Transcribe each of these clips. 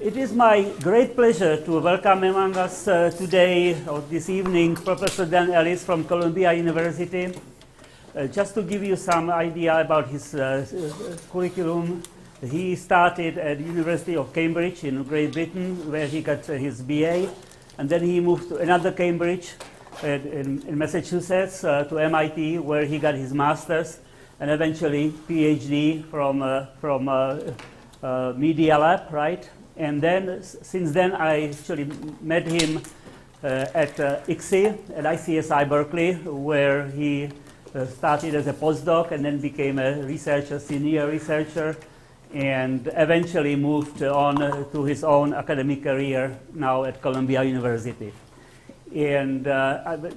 It is my great pleasure to welcome among us today or this evening Professor Dan Ellis from Columbia University. Just to give you some idea about his curriculum, he started at the University of Cambridge in Great Britain, where he got his BA, and then he moved to another Cambridge in Massachusetts to MIT, where he got his master's, and eventually PhD from Media Lab, right? And then, since then, I actually met him at ICSI, at ICSI Berkeley, where he started as a postdoc and then became a researcher, senior researcher, and eventually moved on to his own academic career now at Columbia University. And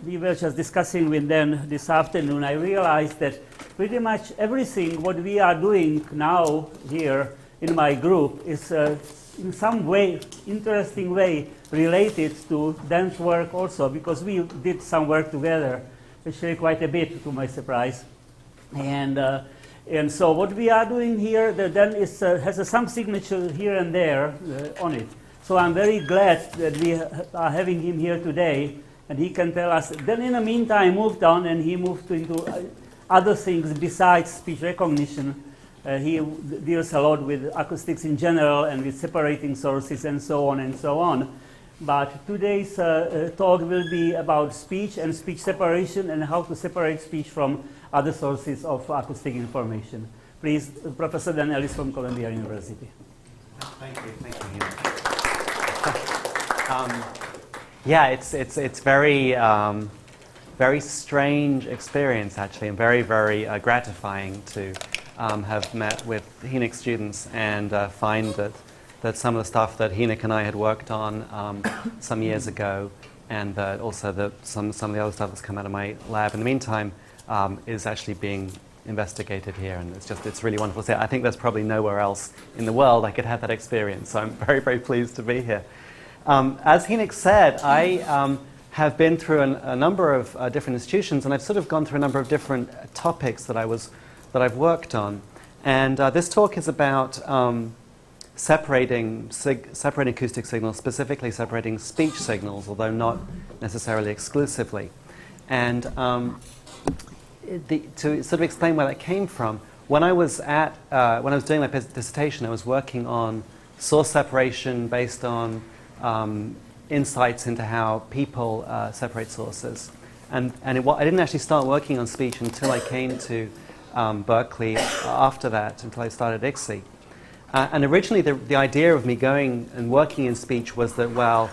we were just discussing with them this afternoon. I realized that pretty much everything what we are doing now here in my group is in some way, interesting way, related to Dan's work also, because we did some work together, actually quite a bit to my surprise. And so what we are doing here, Dan has some signature here and there on it. So I'm very glad that we are having him here today, and he can tell us. Then in the meantime moved on, and he moved into other things besides speech recognition. He deals a lot with acoustics in general and with separating sources and so on and so on. But today's talk will be about speech and speech separation and how to separate speech from other sources of acoustic information. Please, Professor Dan Ellis from Columbia University. Thank you. Yeah, it's very strange experience actually, and very gratifying to have met with HENIC students and find that some of the stuff that HENIC and I had worked on some years ago, and also some of the other stuff that's come out of my lab in the meantime is actually being investigated here, and it's really wonderful to see. I think there's probably nowhere else in the world I could have that experience, so I'm very pleased to be here. As HENIC said, I have been through a number of different institutions, and I've sort of gone through a number of different topics that I've worked on. And this talk is about separating acoustic signals, specifically separating speech signals, although not necessarily exclusively. And to sort of explain where that came from, when I was doing my dissertation, I was working on source separation based on insights into how people separate sources. And I didn't actually start working on speech until I came to Berkeley after that, until I started ICSI. And originally the idea of me going and working in speech was that, well,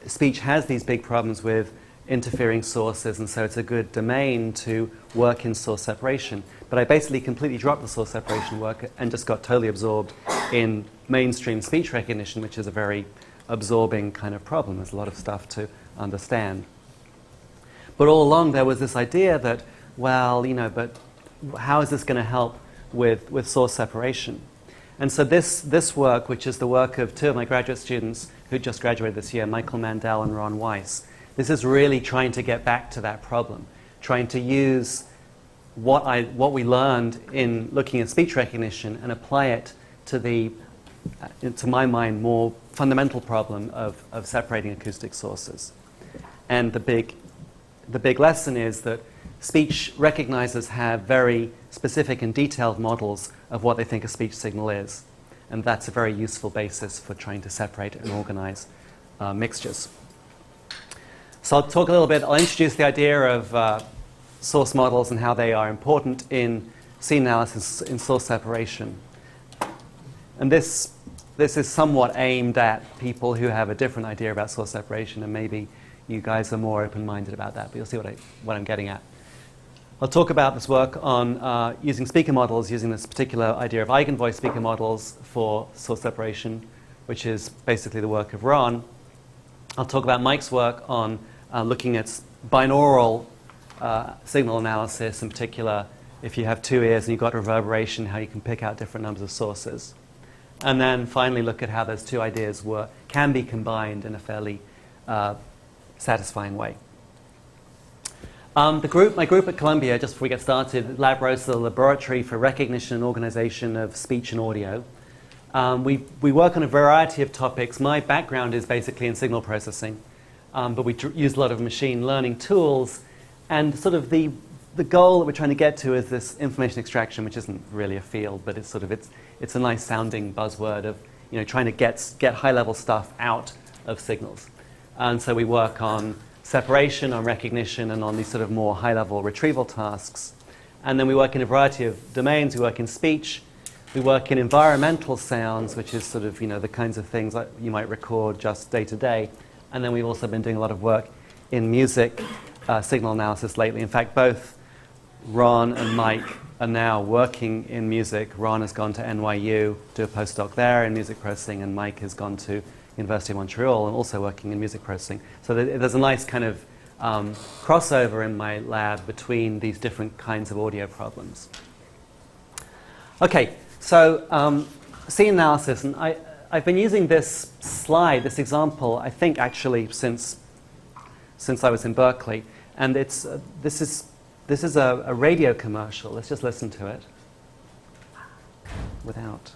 speech has these big problems with interfering sources, and so it's a good domain to work in source separation. But I basically completely dropped the source separation work and just got totally absorbed in mainstream speech recognition, which is a very absorbing kind of problem. There's a lot of stuff to understand. But all along there was this idea that, well, but how is this going to help with source separation? And so this work, which is the work of two of my graduate students who just graduated this year, Michael Mandel and Ron Weiss, this is really trying to get back to that problem, trying to use what we learned in looking at speech recognition and apply it to my mind, more fundamental problem of separating acoustic sources. And the big lesson is that speech recognizers have very specific and detailed models of what they think a speech signal is. And that's a very useful basis for trying to separate and organize mixtures. So I'll talk a little bit, I'll introduce the idea of source models and how they are important in scene analysis in source separation. And this is somewhat aimed at people who have a different idea about source separation, and maybe you guys are more open-minded about that, but you'll see what I'm getting at. I'll talk about this work on using speaker models, using this particular idea of eigenvoice speaker models for source separation, which is basically the work of Ron. I'll talk about Mike's work on looking at binaural signal analysis, in particular, if you have two ears and you've got reverberation, how you can pick out different numbers of sources. And then finally look at how those two ideas can be combined in a fairly satisfying way. My group at Columbia, just before we get started, LabRose is a laboratory for recognition and organization of speech and audio. We work on a variety of topics. My background is basically in signal processing, but we use a lot of machine learning tools, and sort of the goal that we're trying to get to is this information extraction, which isn't really a field, but it's sort of it's a nice sounding buzzword of trying to get high level stuff out of signals. And so we work on separation, on recognition, and on these sort of more high level retrieval tasks. And then we work in a variety of domains. We work in speech. We work in environmental sounds, which is sort of the kinds of things that you might record just day to day. And then we've also been doing a lot of work in music signal analysis lately. In fact, both Ron and Mike are now working in music. Ron has gone to NYU, do a postdoc there in music processing, and Mike has gone to University of Montreal and also working in music processing. So there's a nice kind of crossover in my lab between these different kinds of audio problems. Okay, so scene analysis, and I've been using this slide, this example, I think actually since I was in Berkeley, and this is a radio commercial. Let's just listen to it without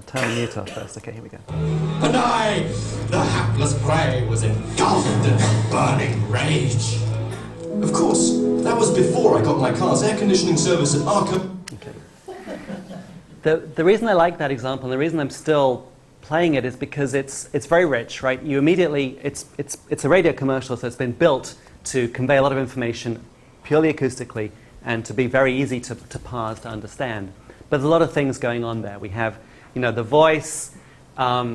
turn the mute off first. Okay, here we go. And I, the hapless prey, was engulfed in a burning rage. Of course, that was before I got my car's air conditioning service at Arkham. Okay. The reason I like that example, and the reason I'm still playing it, is because it's very rich, right? You immediately, it's a radio commercial, so it's been built to convey a lot of information purely acoustically and to be very easy to parse, to understand. But there's a lot of things going on there. We have the voice,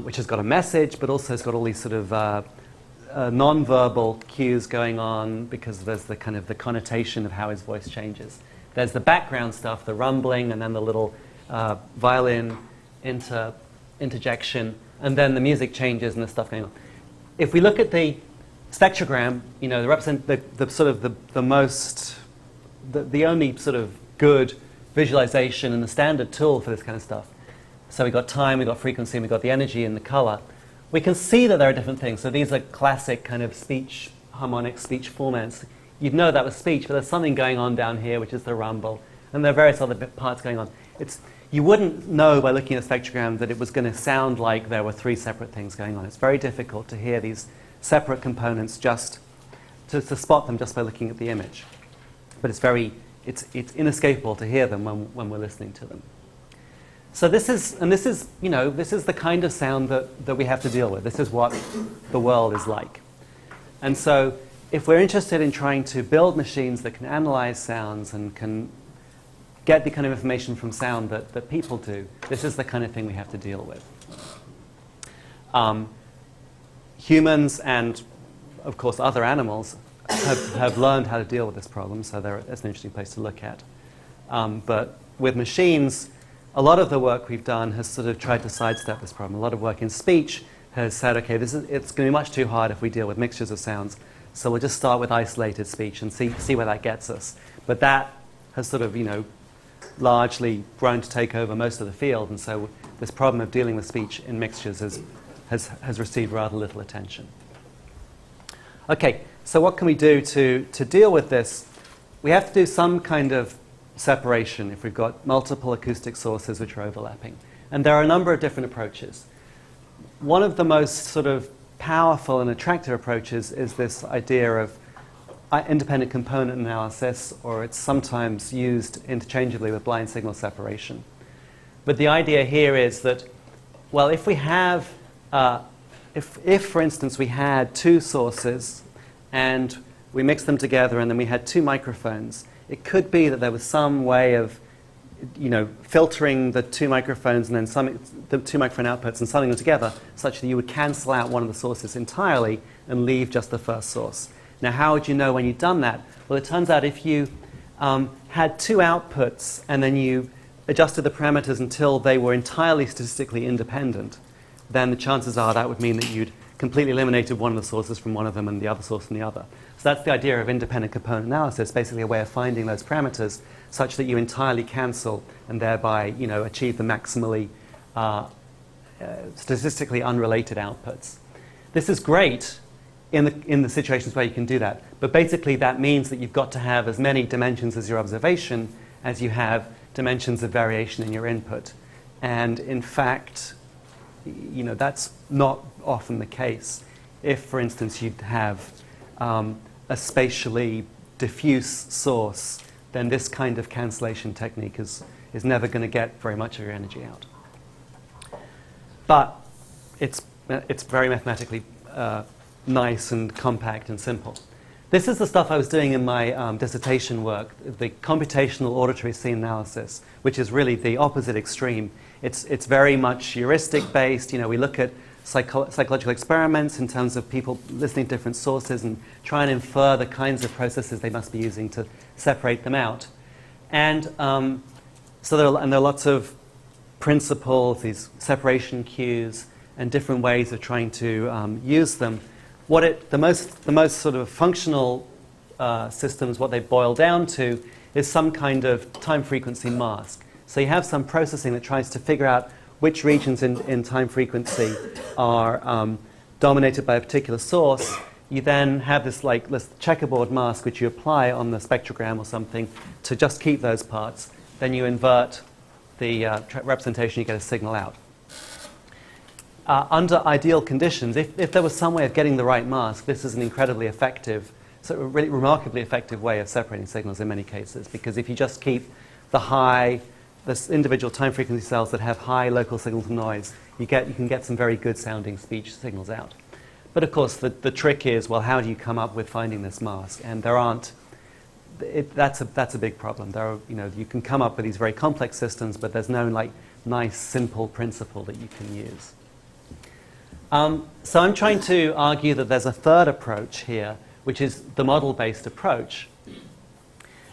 which has got a message, but also has got all these sort of non-verbal cues going on, because there's the kind of the connotation of how his voice changes. There's the background stuff, the rumbling, and then the little violin interjection, and then the music changes and the stuff going on. If we look at the spectrogram, the only sort of good visualization and the standard tool for this kind of stuff. So we've got time, we've got frequency, and we've got the energy and the color. We can see that there are different things. So these are classic kind of speech, harmonic speech formats. You'd know that was speech, but there's something going on down here, which is the rumble. And there are various other parts going on. You wouldn't know by looking at a spectrogram that it was going to sound like there were three separate things going on. It's very difficult to hear these separate components just to spot them just by looking at the image. But it's inescapable to hear them when we're listening to them. So this is the kind of sound that we have to deal with. This is what the world is like. And so if we're interested in trying to build machines that can analyze sounds and can get the kind of information from sound that people do, this is the kind of thing we have to deal with. Humans and, of course, other animals have learned how to deal with this problem, so that's an interesting place to look at. But with machines, a lot of the work we've done has sort of tried to sidestep this problem. A lot of work in speech has said, okay, it's going to be much too hard if we deal with mixtures of sounds, so we'll just start with isolated speech and see where that gets us. But that has sort of, largely grown to take over most of the field, and so this problem of dealing with speech in mixtures has received rather little attention. Okay, so what can we do to deal with this? We have to do some kind of separation if we've got multiple acoustic sources which are overlapping. And there are a number of different approaches. One of the most sort of powerful and attractive approaches is this idea of independent component analysis, or it's sometimes used interchangeably with blind signal separation. But the idea here is that, well, if we have, if for instance we had two sources and we mixed them together and then we had two microphones, it could be that there was some way of filtering the two microphones and then the two microphone outputs and summing them together such that you would cancel out one of the sources entirely and leave just the first source. Now, how would you know when you'd done that? Well, it turns out if you had two outputs and then you adjusted the parameters until they were entirely statistically independent, then the chances are that would mean that you'd completely eliminated one of the sources from one of them and the other source from the other. So that's the idea of independent component analysis, basically a way of finding those parameters such that you entirely cancel and thereby achieve the maximally statistically unrelated outputs. This is great in the situations where you can do that, but basically that means that you've got to have as many dimensions as your observation as you have dimensions of variation in your input. And in fact, that's not often the case. If, for instance, you have a spatially diffuse source, then this kind of cancellation technique is never going to get very much of your energy out. But it's very mathematically nice and compact and simple. This is the stuff I was doing in my dissertation work, the computational auditory scene analysis, which is really the opposite extreme. It's very much heuristic based. We look at psychological experiments in terms of people listening to different sources and try and infer the kinds of processes they must be using to separate them out. And so there are lots of principles, these separation cues, and different ways of trying to use them. The most sort of functional systems, what they boil down to, is some kind of time frequency mask. So you have some processing that tries to figure out which regions in time frequency are dominated by a particular source. You then have this checkerboard mask which you apply on the spectrogram or something to just keep those parts. Then you invert the representation, you get a signal out. Under ideal conditions, if there was some way of getting the right mask, this is an incredibly effective, a really remarkably effective way of separating signals in many cases, because if you just keep the individual time frequency cells that have high local signal to noise, you can get some very good sounding speech signals out. But of course, the trick is, well, how do you come up with finding this mask? And there aren't. That's a big problem. You can come up with these very complex systems, but there's no nice simple principle that you can use. So I'm trying to argue that there's a third approach here, which is the model-based approach.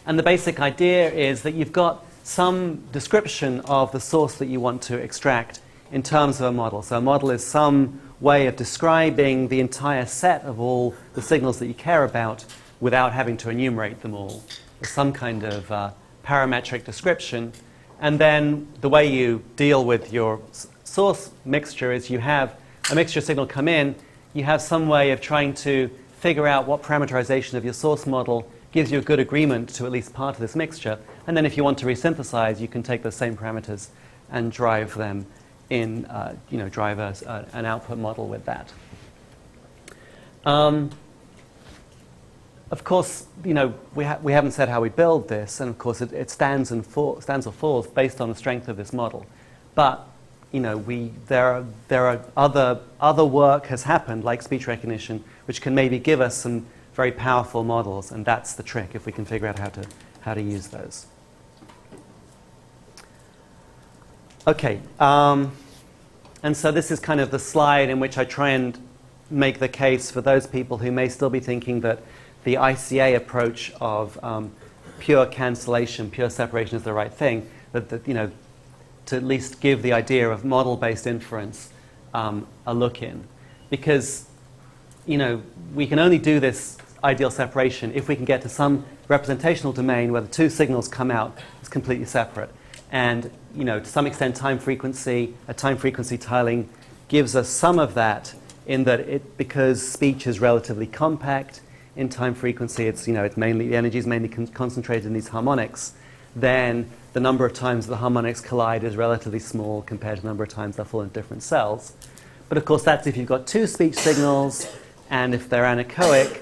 And the basic idea is that you've got some description of the source that you want to extract in terms of a model. So a model is some way of describing the entire set of all the signals that you care about without having to enumerate them all. There's some kind of parametric description. And then the way you deal with your source mixture is you have a mixture signal come in, you have some way of trying to figure out what parameterization of your source model gives you a good agreement to at least part of this mixture. And then if you want to resynthesize, you can take those same parameters and drive them in, drive an output model with that. Of course, we haven't said how we build this, and of course it stands or falls based on the strength of this model. But there are other work has happened, like speech recognition, which can maybe give us some very powerful models, and that's the trick, if we can figure out how to use those. Okay, and so this is kind of the slide in which I try and make the case for those people who may still be thinking that the ICA approach of pure cancellation, pure separation is the right thing, to at least give the idea of model-based inference a look in. Because, we can only do this ideal separation if we can get to some representational domain where the two signals come out as completely separate. And, to some extent, time frequency tiling gives us some of that in that because speech is relatively compact in time frequency, the energy is mainly concentrated in these harmonics, then the number of times the harmonics collide is relatively small compared to the number of times they'll fall in different cells. But of course, that's if you've got two speech signals, and if they're anechoic,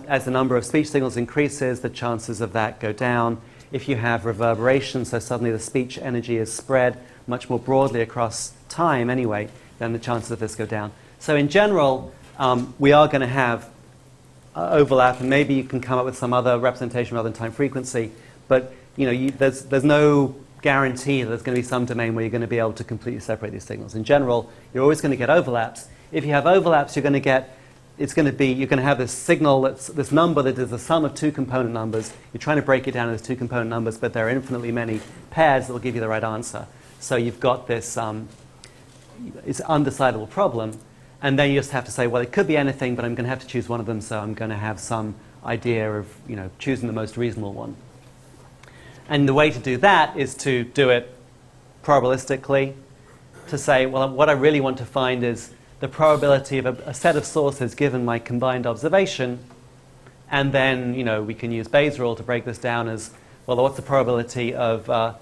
as the number of speech signals increases, the chances of that go down. If you have reverberation, so suddenly the speech energy is spread much more broadly across time anyway, then the chances of this go down. So in general, we are going to have overlap, and maybe you can come up with some other representation rather than time frequency, but there's no guarantee that there's going to be some domain where you're going to be able to completely separate these signals. In general, you're always going to get overlaps. If you have overlaps, you're going to have this signal, this number that is the sum of two component numbers. You're trying to break it down into two component numbers, but there are infinitely many pairs that will give you the right answer. So you've got this it's an undecidable problem. And then you just have to say, well, it could be anything, but I'm going to have to choose one of them, so I'm going to have some idea of choosing the most reasonable one. And the way to do that is to do it probabilistically, to say, well, what I really want to find is the probability of a set of sources given my combined observation, and then we can use Bayes' rule to break this down as, well, what's the probability of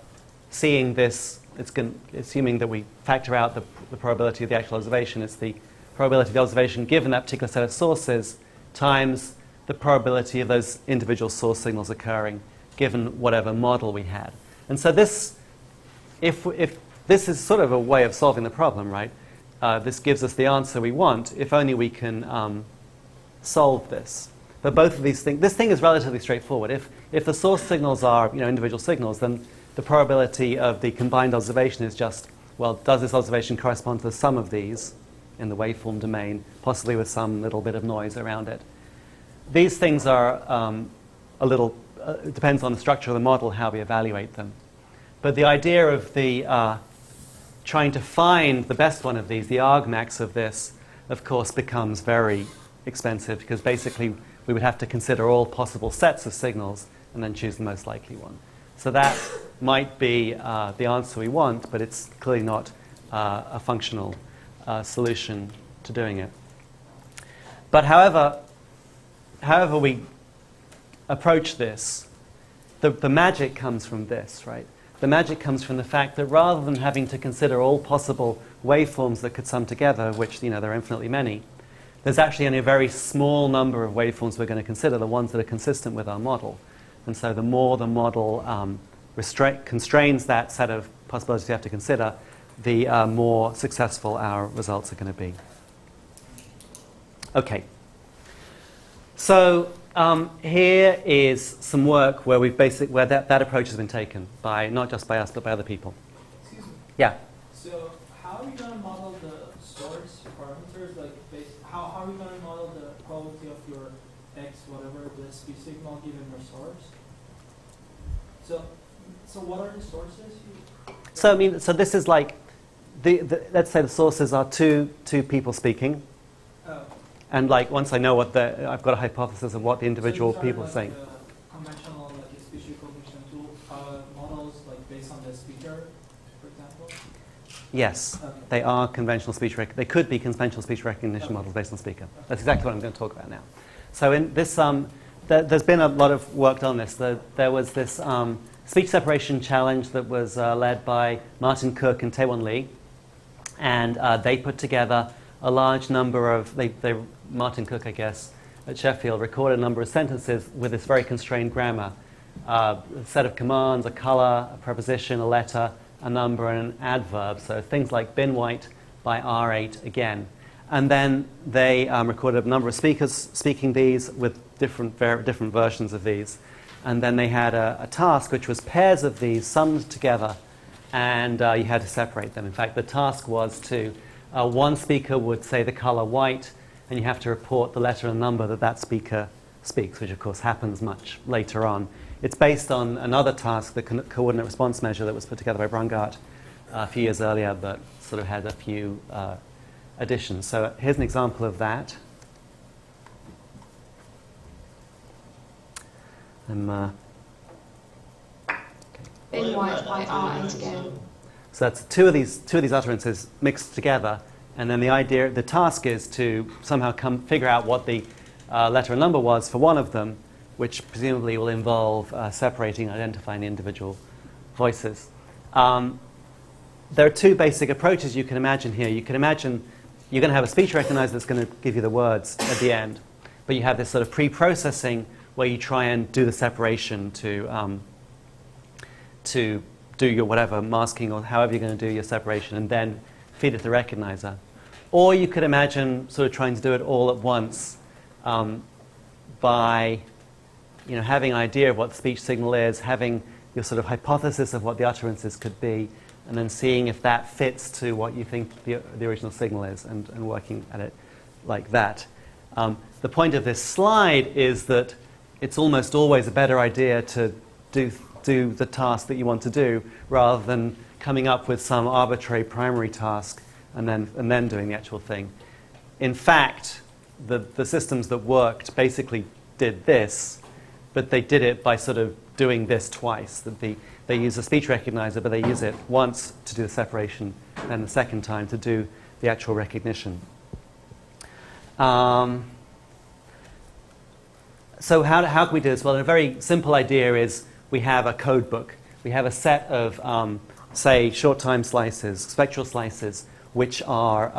seeing this assuming that we factor out the probability of the actual observation, it's the probability of the observation given that particular set of sources times the probability of those individual source signals occurring given whatever model we had. And so this, if this is sort of a way of solving the problem, right? This gives us the answer we want if only we can solve this. But both of these things, this thing is relatively straightforward. If the source signals are individual signals, then the probability of the combined observation is just, well, does this observation correspond to the sum of these in the waveform domain, possibly with some little bit of noise around it. These things are a little, it depends on the structure of the model how we evaluate them. But the idea of the trying to find the best one of these, the argmax of this, of course, becomes very expensive because basically we would have to consider all possible sets of signals and then choose the most likely one. So that might be the answer we want, but it's clearly not a functional solution to doing it. But however we approach this, the magic comes from this, right? The magic comes from the fact that rather than having to consider all possible waveforms that could sum together, which there are infinitely many, there's actually only a very small number of waveforms we're going to consider, the ones that are consistent with our model. And so the more the model constrains that set of possibilities we have to consider, the more successful our results are going to be. Okay. So here is some work where where that approach has been taken by not just by us but by other people. Excuse me. Yeah. So how are we going to model the source parameters? Like, how are we going to model the quality of your x, whatever the speech signal given your source? So what are the sources? So this is like let's say the sources are two people speaking. Oh. And like once I know I've got a hypothesis of what the individual so people are are saying. Conventional speech recognition tool models based on the speaker, for example. Yes, Okay. they are conventional speech. They could be conventional speech recognition Okay. models based on speaker. That's exactly what I'm going to talk about now. So in this, there's been a lot of work on this. There was this speech separation challenge that was led by Martin Cook and Taewon Lee, and they put together a large number of Martin Cook, I guess, at Sheffield, recorded a number of sentences with this very constrained grammar. A set of commands, a color, a preposition, a letter, a number, and an adverb. So things like been white by R8 again. And then they recorded a number of speakers speaking these with different versions of these. And then they had a task which was pairs of these summed together, and you had to separate them. In fact, the task was to one speaker would say the color white, and you have to report the letter and number that speaker speaks, which of course happens much later on. It's based on another task, the coordinate response measure that was put together by Brungart a few years earlier, but sort of had a few additions. So here's an example of that. Been white by R8 again. So that's two of these utterances mixed together, and then the task is to somehow figure out what the letter and number was for one of them, which presumably will involve separating and identifying the individual voices. There are two basic approaches you can imagine here. You can imagine you're going to have a speech recognizer that's going to give you the words at the end, but you have this sort of pre-processing where you try and do the separation to do your whatever masking or however you're going to do your separation, and then feed it to the recognizer. Or you could imagine sort of trying to do it all at once by having an idea of what the speech signal is, having your sort of hypothesis of what the utterances could be, and then seeing if that fits to what you think the original signal is, and working at it like that. The point of this slide is that it's almost always a better idea to do the task that you want to do rather than coming up with some arbitrary primary task and then doing the actual thing. In fact, the systems that worked basically did this, but they did it by sort of doing this twice. They use a speech recognizer, but they use it once to do the separation, and the second time to do the actual recognition. So how can we do this? Well, a very simple idea is we have a code book. We have a set of say, short time slices, spectral slices, which are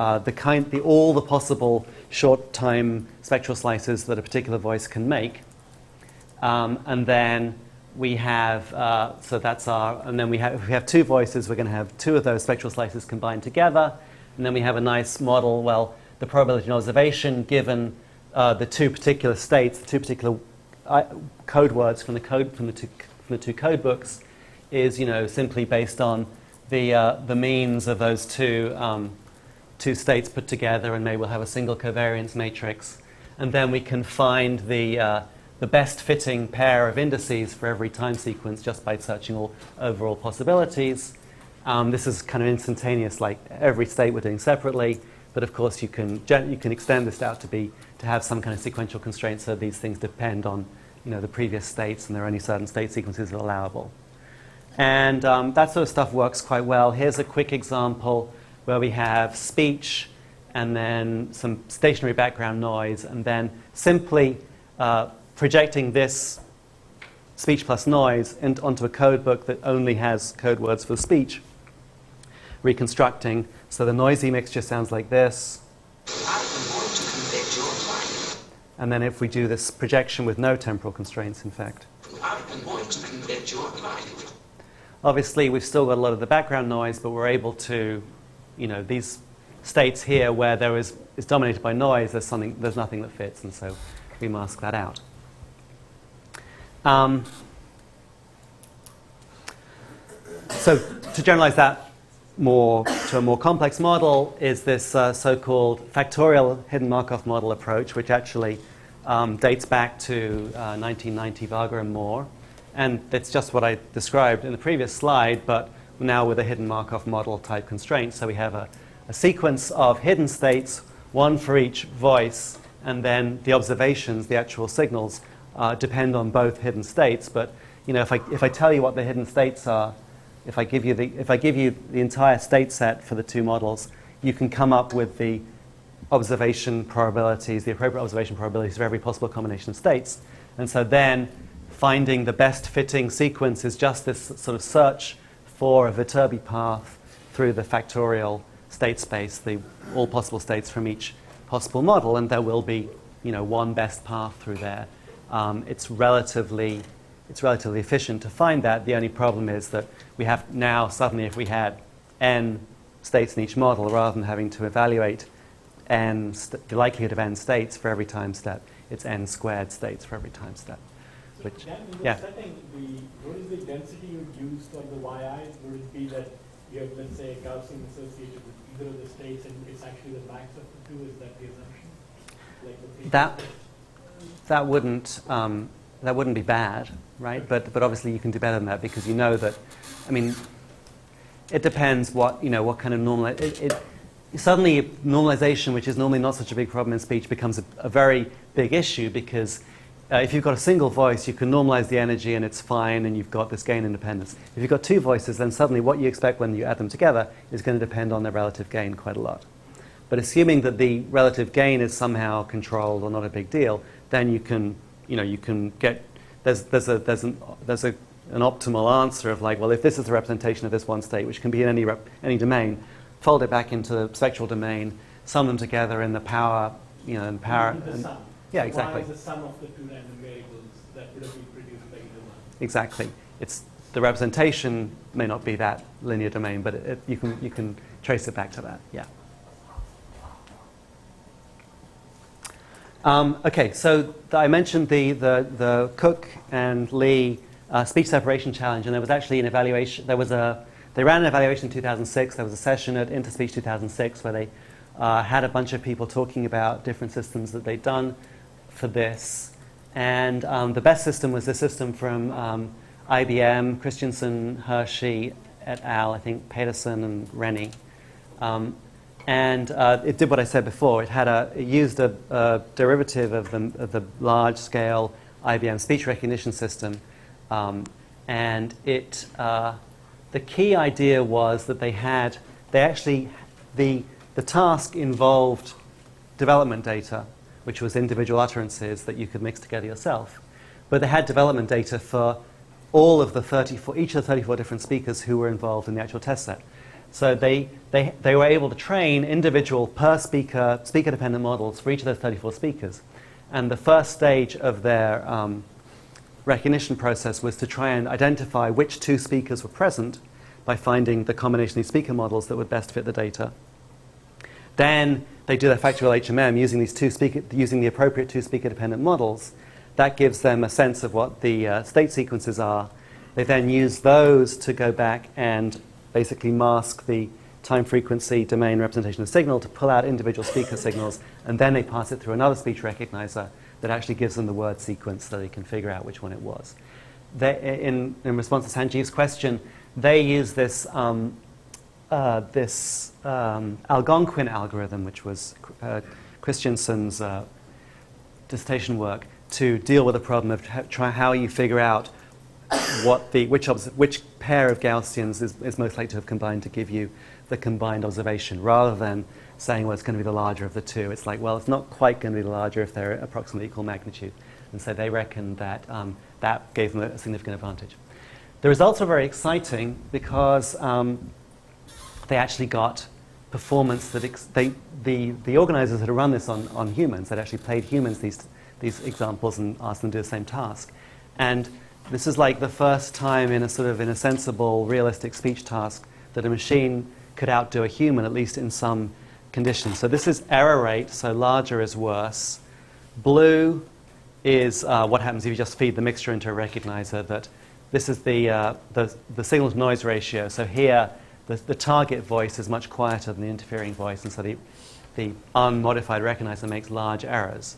all the possible short time spectral slices that a particular voice can make. And then we have, if we have two voices, we're going to have two of those spectral slices combined together. And then we have a nice model, well, the probability of observation given the two particular states, the two particular code words from the two code books is, simply based on the means of those two states put together, and maybe we'll have a single covariance matrix. And then we can find the best fitting pair of indices for every time sequence just by searching all overall possibilities. This is kind of instantaneous, like every state we're doing separately, but of course you can extend this out to have some kind of sequential constraints, so these things depend on the previous states, and there are only certain state sequences that are allowable. And that sort of stuff works quite well. Here's a quick example where we have speech and then some stationary background noise, and then simply projecting this speech plus noise onto a code book that only has code words for speech, reconstructing. So the noisy mixture sounds like this. And then if we do this projection with no temporal constraints, in fact. Obviously, we've still got a lot of the background noise, but we're able to, these states here where there is dominated by noise, there's nothing that fits, and so we mask that out. So to generalize that to a more complex model is this so-called factorial hidden Markov model approach, which actually dates back to 1990 Varga and Moore. And it's just what I described in the previous slide, but now with a hidden Markov model type constraint. So we have a sequence of hidden states, one for each voice, and then the observations, the actual signals, depend on both hidden states. But if I tell you what the hidden states are, if I give you the entire state set for the two models, you can come up with the observation probabilities, the appropriate observation probabilities of every possible combination of states. And so then finding the best fitting sequence is just this sort of search for a Viterbi path through the factorial state space, all possible states from each possible model, and there will be one best path through there. It's relatively efficient to find that. The only problem is that we have now suddenly, if we had n states in each model, rather than having to evaluate the likelihood of n states for every time step, it's n squared states for every time step. So then in the setting, what is the density you used on the yi? Would it be that you have, let's say, Gaussian associated with either of the states, and it's actually the max of the two? Is that the assumption? That wouldn't be bad, right? But obviously you can do better than that, because you know that, it depends what kind of normal. Suddenly normalization, which is normally not such a big problem in speech, becomes a very big issue, because if you've got a single voice, you can normalize the energy and it's fine, and you've got this gain independence. If you've got two voices, then suddenly what you expect when you add them together is going to depend on their relative gain quite a lot. But assuming that the relative gain is somehow controlled or not a big deal, then you can get, there's an optimal answer of like, well, if this is the representation of this one state, which can be in any domain, fold it back into the spectral domain, sum them together in the power, in power. The sum. Yeah, So exactly. Y is the sum of the two random variables that would have been produced by either one. Exactly. The representation may not be that linear domain, but you can trace it back to that. Yeah. Okay, so I mentioned the Cook and Lee speech separation challenge, and there was actually an evaluation. They ran an evaluation in 2006. There was a session at Interspeech 2006 where they had a bunch of people talking about different systems that they'd done for this. And the best system was this system from IBM, Christensen, Hershey et al., I think Pedersen and Rennie. And it did what I said before. It used a derivative of the large-scale IBM speech recognition system. And the key idea was that the task involved development data, which was individual utterances that you could mix together yourself. But they had development data for all of the 34, each of the 34 different speakers who were involved in the actual test set. So they were able to train individual per speaker, speaker-dependent models for each of those 34 speakers. And the first stage of their recognition process was to try and identify which two speakers were present by finding the combination of these speaker models that would best fit the data. Then they do their factorial HMM using the appropriate two speaker-dependent models. That gives them a sense of what the state sequences are. They then use those to go back and basically mask the time frequency domain representation of signal to pull out individual speaker signals, and then they pass it through another speech recognizer that actually gives them the word sequence so they can figure out which one it was. In response to Sanjeev's question, they use this Algonquin algorithm, which was Christensen's dissertation work, to deal with the problem of how you figure out which pair of Gaussians is most likely to have combined to give you the combined observation, rather than saying, well, it's going to be the larger of the two. It's like, well, it's not quite going to be the larger if they're approximately equal magnitude. And so they reckon that that gave them a significant advantage. The results are very exciting because they actually got performance that the organizers had run this on humans. They'd actually played humans these examples and asked them to do the same task. And this is like the first time in a sensible, realistic speech task that a machine could outdo a human, at least in some conditions. So this is error rate, so larger is worse. Blue is what happens if you just feed the mixture into a recognizer. That this is the signal-to-noise ratio. So here, the target voice is much quieter than the interfering voice, and so the unmodified recognizer makes large errors.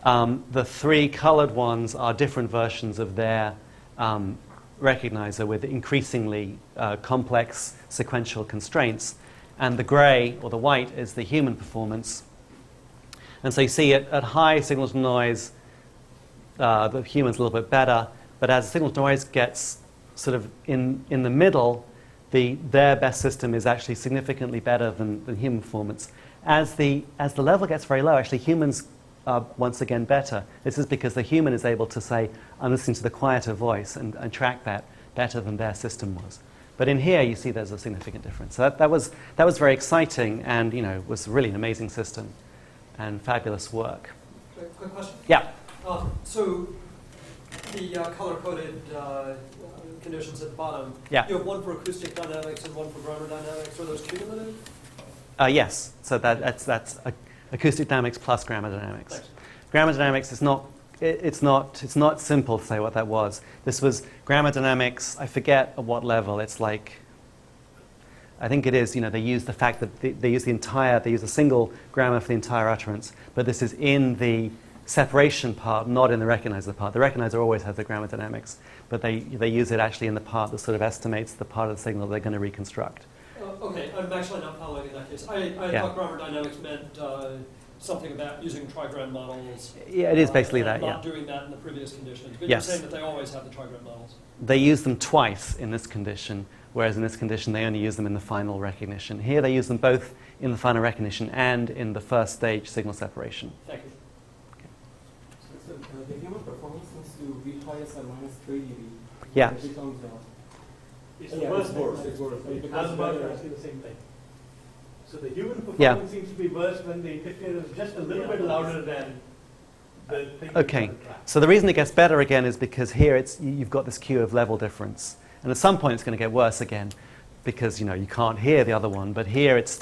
The three colored ones are different versions of their recognizer with increasingly complex sequential constraints. And the gray, or the white, is the human performance. And so you see at high signal to noise, the human's a little bit better. But as the signal to noise gets sort of in the middle, their best system is actually significantly better than human performance. As the level gets very low, actually humans are once again better. This is because the human is able to say, I'm listening to the quieter voice and track that better than their system was. But in here, you see there's a significant difference. So that was very exciting, and was really an amazing system and fabulous work. Quick question. Yeah. So the color-coded conditions at the bottom, yeah. You have one for acoustic dynamics and one for grammar dynamics. Are those cumulative? Yes. So that's acoustic dynamics plus grammar dynamics. Thanks. Grammar dynamics is not. It's not simple to say what that was. This was grammar dynamics. I forget at what level. It's like, I think it is. They use the fact that they use a single grammar for the entire utterance. But this is in the separation part, not in the recognizer part. The recognizer always has the grammar dynamics, but they use it actually in the part that sort of estimates the part of the signal they're going to reconstruct. Okay, I'm actually not following in that case. I thought grammar dynamics meant something about using trigram models. Yeah, it is basically that, not doing that in the previous conditions. But yes. You're saying that they always have the trigram models. They use them twice in this condition, whereas in this condition they only use them in the final recognition. Here they use them both in the final recognition and in the first stage signal separation. Thank you. Okay. So the human performance seems to be highest at -3 dB. Yeah. It's the Yeah, worst it's worse, one. it's worse. It It becomes becomes about better. actually the same thing. So the human performance Yeah. seems to be worse when the interference is just a little bit louder than the thing. Okay. So the reason it gets better again is because here you've got this cue of level difference, and at some point it's going to get worse again, because you can't hear the other one. But here it's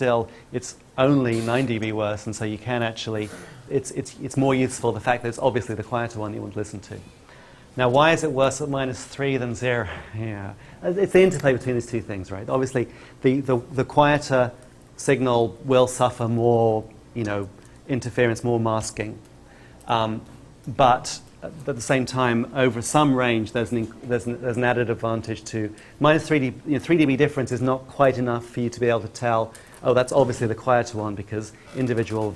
only 9 dB worse, and so you can actually it's more useful the fact that it's obviously the quieter one you want to listen to. Now, why is it worse at -3 than 0? Yeah, it's the interplay between these two things, right? Obviously, the quieter signal will suffer more, interference, more masking. But at the same time, over some range, there's an added advantage to -3 dB. 3 dB difference is not quite enough for you to be able to tell, oh, that's obviously the quieter one, because individual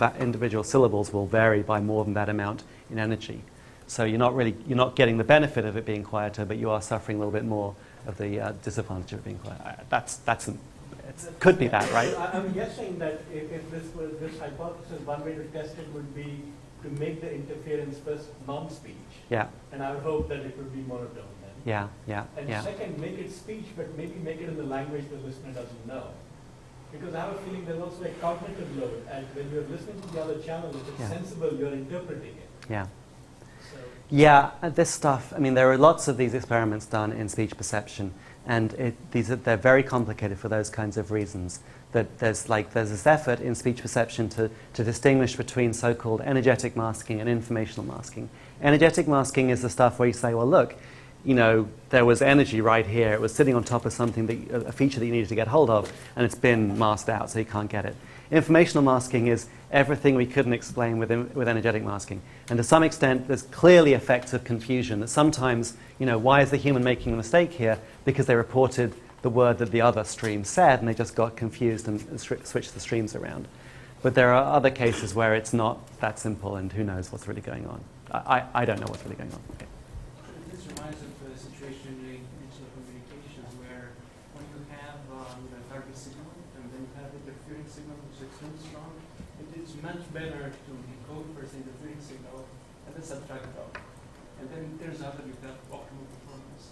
syllables will vary by more than that amount in energy. So you're not getting the benefit of it being quieter, but you are suffering a little bit more of the disadvantage of it being quieter. It could be that, right? I'm guessing that if this hypothesis, one way to test it would be to make the interference first non-speech. Yeah. And I would hope that it would be monotone then. Yeah, yeah, And yeah. second, make it speech, but maybe make it in the language the listener doesn't know. Because I have a feeling there's also a cognitive load, and when you're listening to the other channel, if it's Yeah. sensible, you're interpreting it. Yeah. So, Yeah, this stuff, I mean, there are lots of these experiments done in speech perception, and they're very complicated for those kinds of reasons. That there's this effort in speech perception to distinguish between so-called energetic masking and informational masking. Energetic masking is the stuff where you say, well, look, you know, there was energy right here. It was sitting on top of something, a feature that you needed to get hold of, and it's been masked out, so you can't get it. Informational masking is everything we couldn't explain with energetic masking. And to some extent, there's clearly effects of confusion that sometimes, you know, why is the human making a mistake here? Because they reported the word that the other stream said, and they just got confused and switched the streams around. But there are other cases where it's not that simple, and who knows what's really going on. I don't know what's really going on. Okay. This reminds of a situation in digital communications where when you have a target signal and then you have interfering signal which is extremely strong, it is much better to decode first the interfering signal and then subtract it out. And then it turns out that you have optimal performance.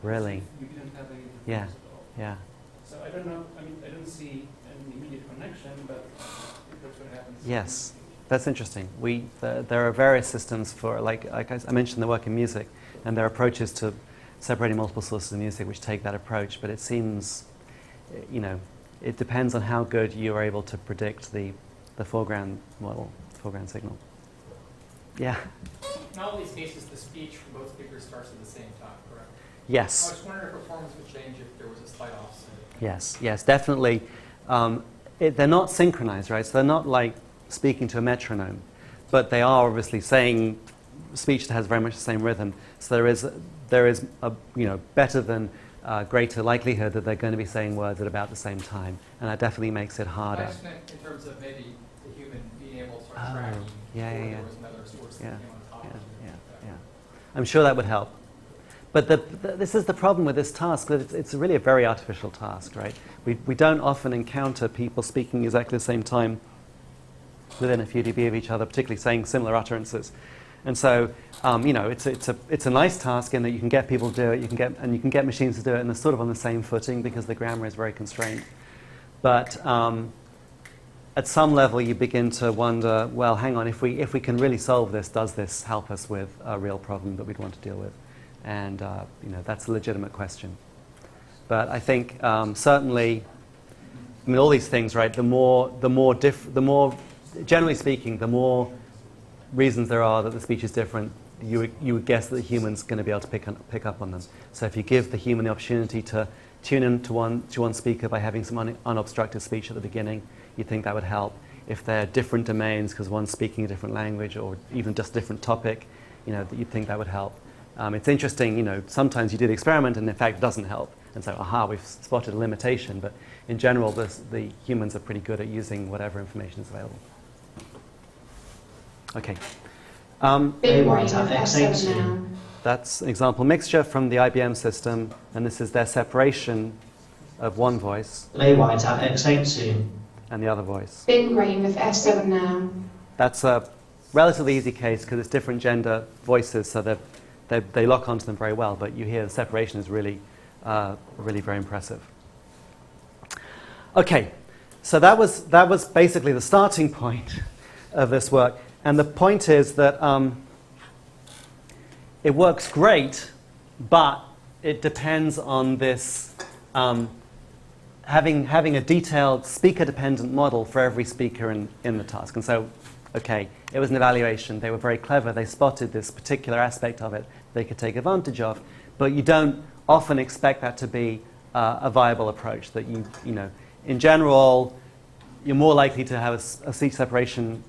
Really? You didn't have any interference Yeah. at all. Yeah. So I don't know, I mean, I don't see an immediate connection, but if that's what happens. Yes. That's interesting. There are various systems for, like I mentioned, the work in music, and there are approaches to separating multiple sources of music which take that approach. But it seems, you know, it depends on how good you are able to predict the foreground model, foreground signal. Yeah. In all these cases, the speech from both speakers starts at the same time, correct? I Yes. was wondering if performance would change if there was a slight offset. Yes. Yes. Definitely. They're not synchronized, right? So they're not like speaking to a metronome, but they are obviously saying speech that has very much the same rhythm. So there is a, you know, better than greater likelihood that they're going to be saying words at about the same time, and that definitely makes it I harder. just meant in terms of maybe the human being able to start Oh, tracking yeah, before yeah, there was another source yeah, that came on top yeah, of something yeah, like that. yeah. I'm sure that would help. But this is the problem with this task, that it's really a very artificial task, right? We don't often encounter people speaking exactly the same time within a few dB of each other, particularly saying similar utterances. And so, you know, it's a nice task in that you can get people to do it, you can get machines to do it, and they're sort of on the same footing because the grammar is very constrained. But at some level, you begin to wonder, well, hang on, if we can really solve this, does this help us with a real problem that we'd want to deal with? And you know, that's a legitimate question. But I think certainly, I mean, all these things, right? The more, generally speaking, the more reasons there are that the speech is different, you would guess that the human's going to be able to pick up on them. So if you give the human the opportunity to tune in to one speaker by having some unobstructed speech at the beginning, you think that would help. If they're different domains because one's speaking a different language or even just a different topic, you know, you'd think that would help. It's interesting, you know, sometimes you do the experiment and in fact it doesn't help. And so, aha, we've spotted a limitation. But in general, the humans are pretty good at using whatever information is available. Okay. Big white of F7 now. That's an example mixture from the IBM system, and this is their separation of one voice Play white at X82. and the other voice. Bin green with F7 now. That's a relatively easy case because it's different gender voices, so they lock onto them very well, but you hear the separation is really very impressive. Okay, so that was basically the starting point of this work, and the point is that it works great, but it depends on this having a detailed speaker-dependent model for every speaker in the task. And so, okay, it was an evaluation. They were very clever. They spotted this particular aspect of it they could take advantage of, but you don't often expect that to be a viable approach. That you know, in general, you're more likely to have a speech separation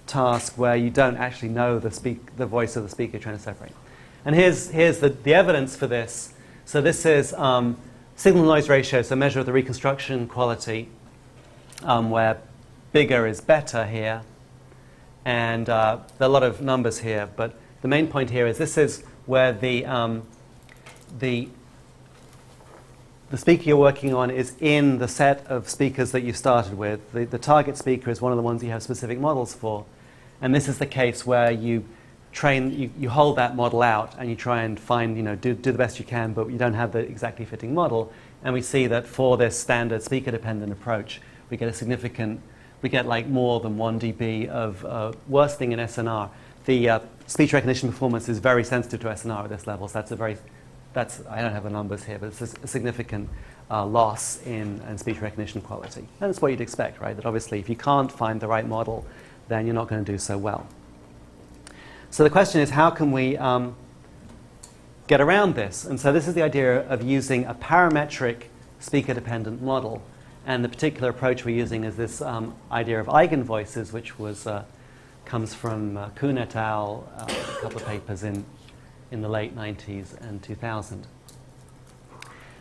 task where you don't actually know the voice of the speaker trying to separate. And here's the evidence for this. So this is signal-noise ratio, so measure of the reconstruction quality, where bigger is better here. And there are a lot of numbers here, but the main point here is this is where the speaker you're working on is in the set of speakers that you started with. The target speaker is one of the ones you have specific models for. And this is the case where you you hold that model out and you try and find, do the best you can, but you don't have the exactly fitting model. And we see that for this standard speaker-dependent approach, we get like more than 1 dB of worsening in SNR. The speech recognition performance is very sensitive to SNR at this level, so I don't have the numbers here, but it's a significant loss in speech recognition quality. And that's what you'd expect, right? That obviously if you can't find the right model, then you're not going to do so well. So the question is, how can we get around this? And so this is the idea of using a parametric speaker-dependent model. And the particular approach we're using is this idea of eigenvoices, which comes from Kuhn et al., a couple of papers in the late 90s and 2000.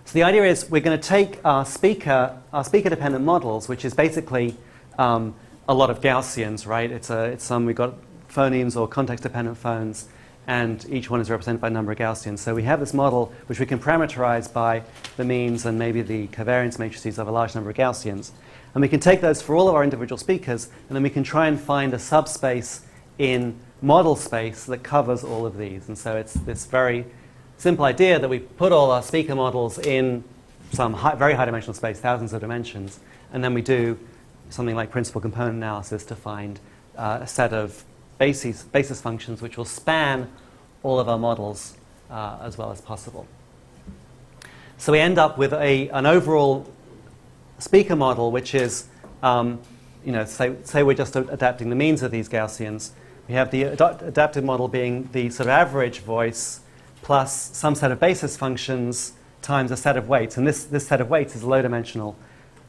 So the idea is we're going to take our speaker-dependent models, which is basically a lot of Gaussians, right? We've got phonemes or context-dependent phones, and each one is represented by a number of Gaussians. So we have this model which we can parameterize by the means and maybe the covariance matrices of a large number of Gaussians. And we can take those for all of our individual speakers, and then we can try and find a subspace in model space that covers all of these. And so it's this very simple idea that we put all our speaker models in some very high dimensional space, thousands of dimensions, and then we do something like principal component analysis to find a set of basis functions which will span all of our models as well as possible. So we end up with an overall speaker model which is, say we're just adapting the means of these Gaussians. We have the adaptive model being the sort of average voice plus some set of basis functions times a set of weights. And this set of weights is a low-dimensional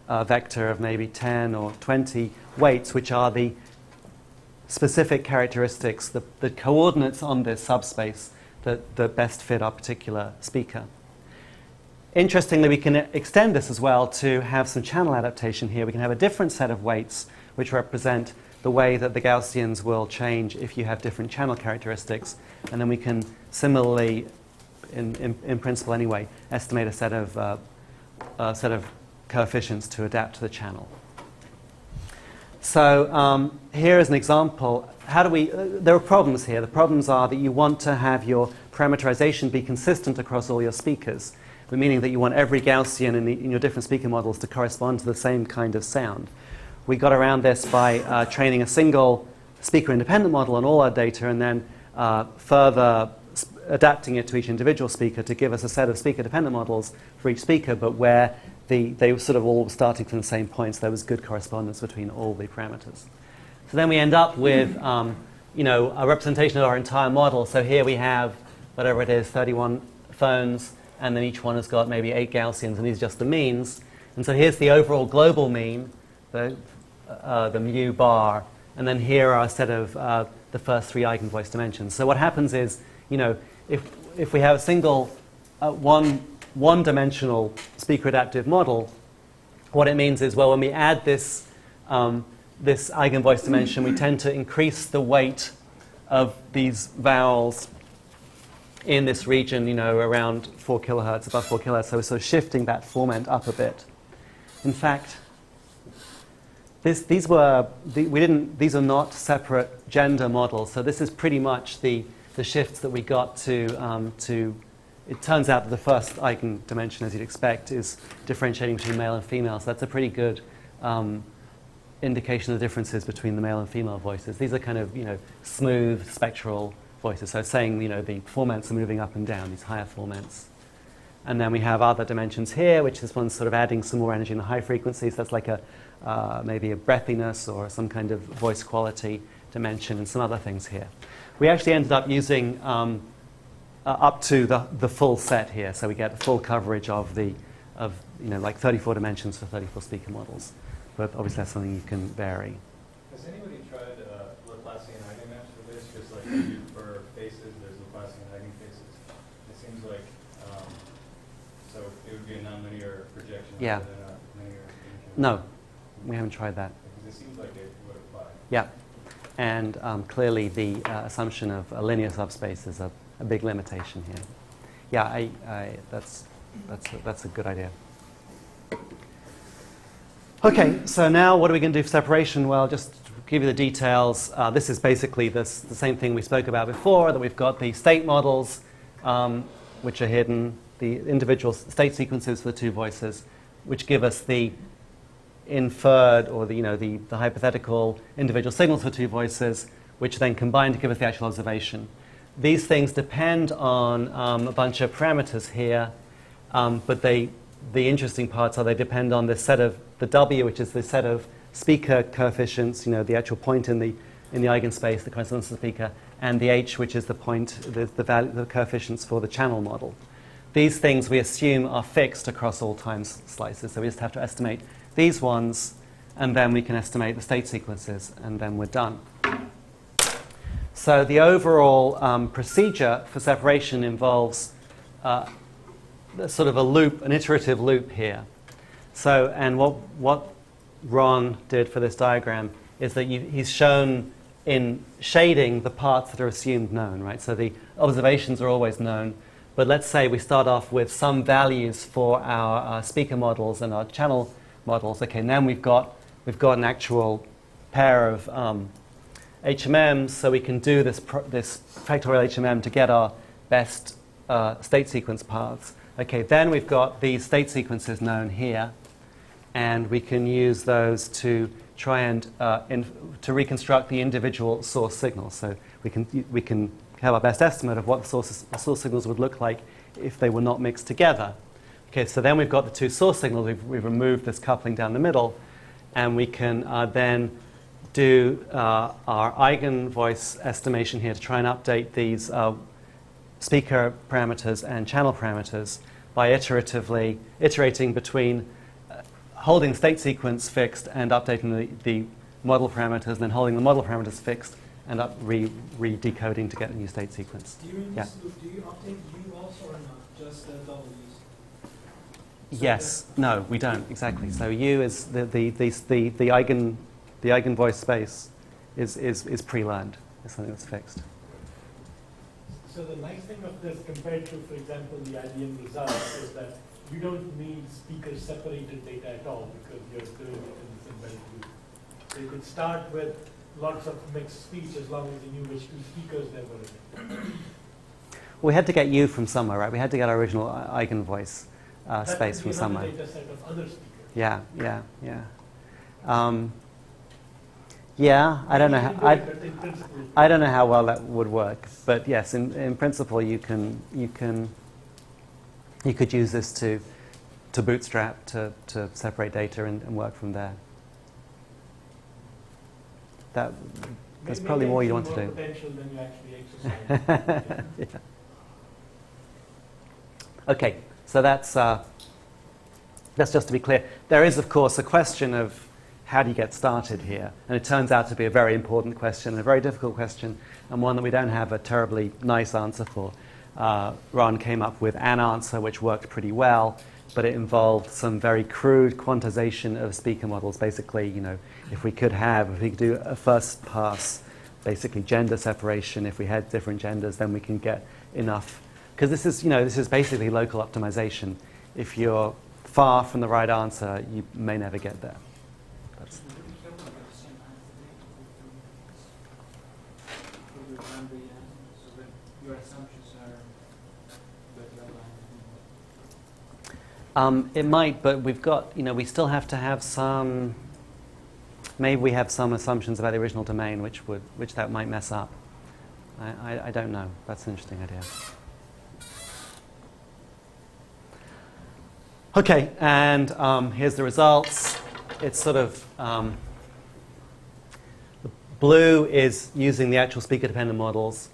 vector of maybe 10 or 20 weights, which are the specific characteristics, the coordinates on this subspace that best fit our particular speaker. Interestingly, we can extend this as well to have some channel adaptation here. We can have a different set of weights which represent the way that the Gaussians will change if you have different channel characteristics. And then we can similarly, in principle anyway, estimate a set of coefficients to adapt to the channel. So here is an example. There are problems here. The problems are that you want to have your parameterization be consistent across all your speakers, meaning that you want every Gaussian in your different speaker models to correspond to the same kind of sound. We got around this by training a single speaker-independent model on all our data and then further adapting it to each individual speaker to give us a set of speaker-dependent models for each speaker, but where they were sort of all starting from the same points. There was good correspondence between all the parameters. So then we end up with a representation of our entire model. So here we have, whatever it is, 31 phones, and then each one has got maybe 8 Gaussians, and these are just the means. And so here's the overall global mean, the mu bar, and then here are a set of the first 3 eigenvoice dimensions. So what happens is, if we have a single one-dimensional speaker adaptive model, what it means is, well, when we add this eigenvoice dimension, we tend to increase the weight of these vowels in this region, around 4 kilohertz, above 4 kilohertz. So we're sort of shifting that formant up a bit. In fact, these are not separate gender models. So this is pretty much the shifts that we got to. It turns out that the first eigendimension, as you'd expect, is differentiating between male and female. So that's a pretty good indication of the differences between the male and female voices. These are kind of smooth spectral voices. So it's saying the formants are moving up and down, these higher formants. And then we have other dimensions here, which is one sort of adding some more energy in the high frequencies. That's like maybe a breathiness or some kind of voice quality dimension and some other things here. We actually ended up using up to the full set here, so we get full coverage of like 34 dimensions for 34 speaker models. But obviously that's something you can vary. Has anybody tried Laplacian eigenmaps for this? Just like for faces, there's Laplacian eigenfaces. It seems like so it would be a nonlinear projection rather than a linear projection. No, we haven't tried that. Because it seems like it would apply. Yeah, and clearly the assumption of a linear subspace is a big limitation here. Yeah, that's a good idea. Okay, so now what are we going to do for separation? Well, just give you the details. This is basically the same thing we spoke about before, that we've got the state models, which are hidden, the individual state sequences for the two voices, which give us the inferred, or the hypothetical individual signals for two voices, which then combine to give us the actual observation. These things depend on a bunch of parameters here, but the interesting parts are they depend on this set of the W, which is the set of speaker coefficients, the actual point in the eigenspace that corresponds to the speaker, and the H, which is the point, the coefficients for the channel model. These things we assume are fixed across all time slices, so we just have to estimate these ones, and then we can estimate the state sequences, and then we're done. So the overall procedure for separation involves sort of a loop, an iterative loop here. So, and what Ron did for this diagram is that he's shown in shading the parts that are assumed known, right? So the observations are always known, but let's say we start off with some values for our speaker models and our channel models. Okay, and then we've got an actual pair of HMMs, so we can do this factorial HMM to get our best state sequence paths. Okay, then we've got these state sequences known here, and we can use those to try and to reconstruct the individual source signals. So we can have our best estimate of what the source signals would look like if they were not mixed together. Okay, so then we've got the two source signals. We've removed this coupling down the middle, and we can then do our eigenvoice estimation here to try and update these speaker parameters and channel parameters by iterating between holding state sequence fixed and updating the model parameters, and then holding the model parameters fixed and re-decoding to get a new state sequence. Do you Yeah. do you update U also or not? Just the W's? Yes. No, we don't exactly. So U is the eigenvoice space is pre-learned. It's something that's fixed. So the nice thing of this compared to, for example, the IBM results is that you don't need speaker separated data at all because you're doing it in this embedded loop. So you can start with lots of mixed speech as long as you knew which two speakers there were in it. We had to get U from somewhere, right? We had to get our original eigenvoice space from somewhere. Data set of other speakers. Yeah. Yeah, I don't know. I don't know how well that would work, but yes, in principle, you could use this to bootstrap to separate data and work from there. There's probably more you want to do. Potential than you actually exercise. Yeah. Okay, so that's just to be clear. There is, of course, a question of how do you get started here? And it turns out to be a very important question, a very difficult question, and one that we don't have a terribly nice answer for. Ron came up with an answer which worked pretty well, but it involved some very crude quantization of speaker models. Basically, if we could do a first pass, basically gender separation, if we had different genders, then we can get enough. Because this is basically local optimization. If you're far from the right answer, you may never get there. It might, but we've got, we still have to have some, maybe we have some assumptions about the original domain which that might mess up. I don't know. That's an interesting idea. Okay, and here's the results. It's sort of, blue is using the actual speaker-dependent models.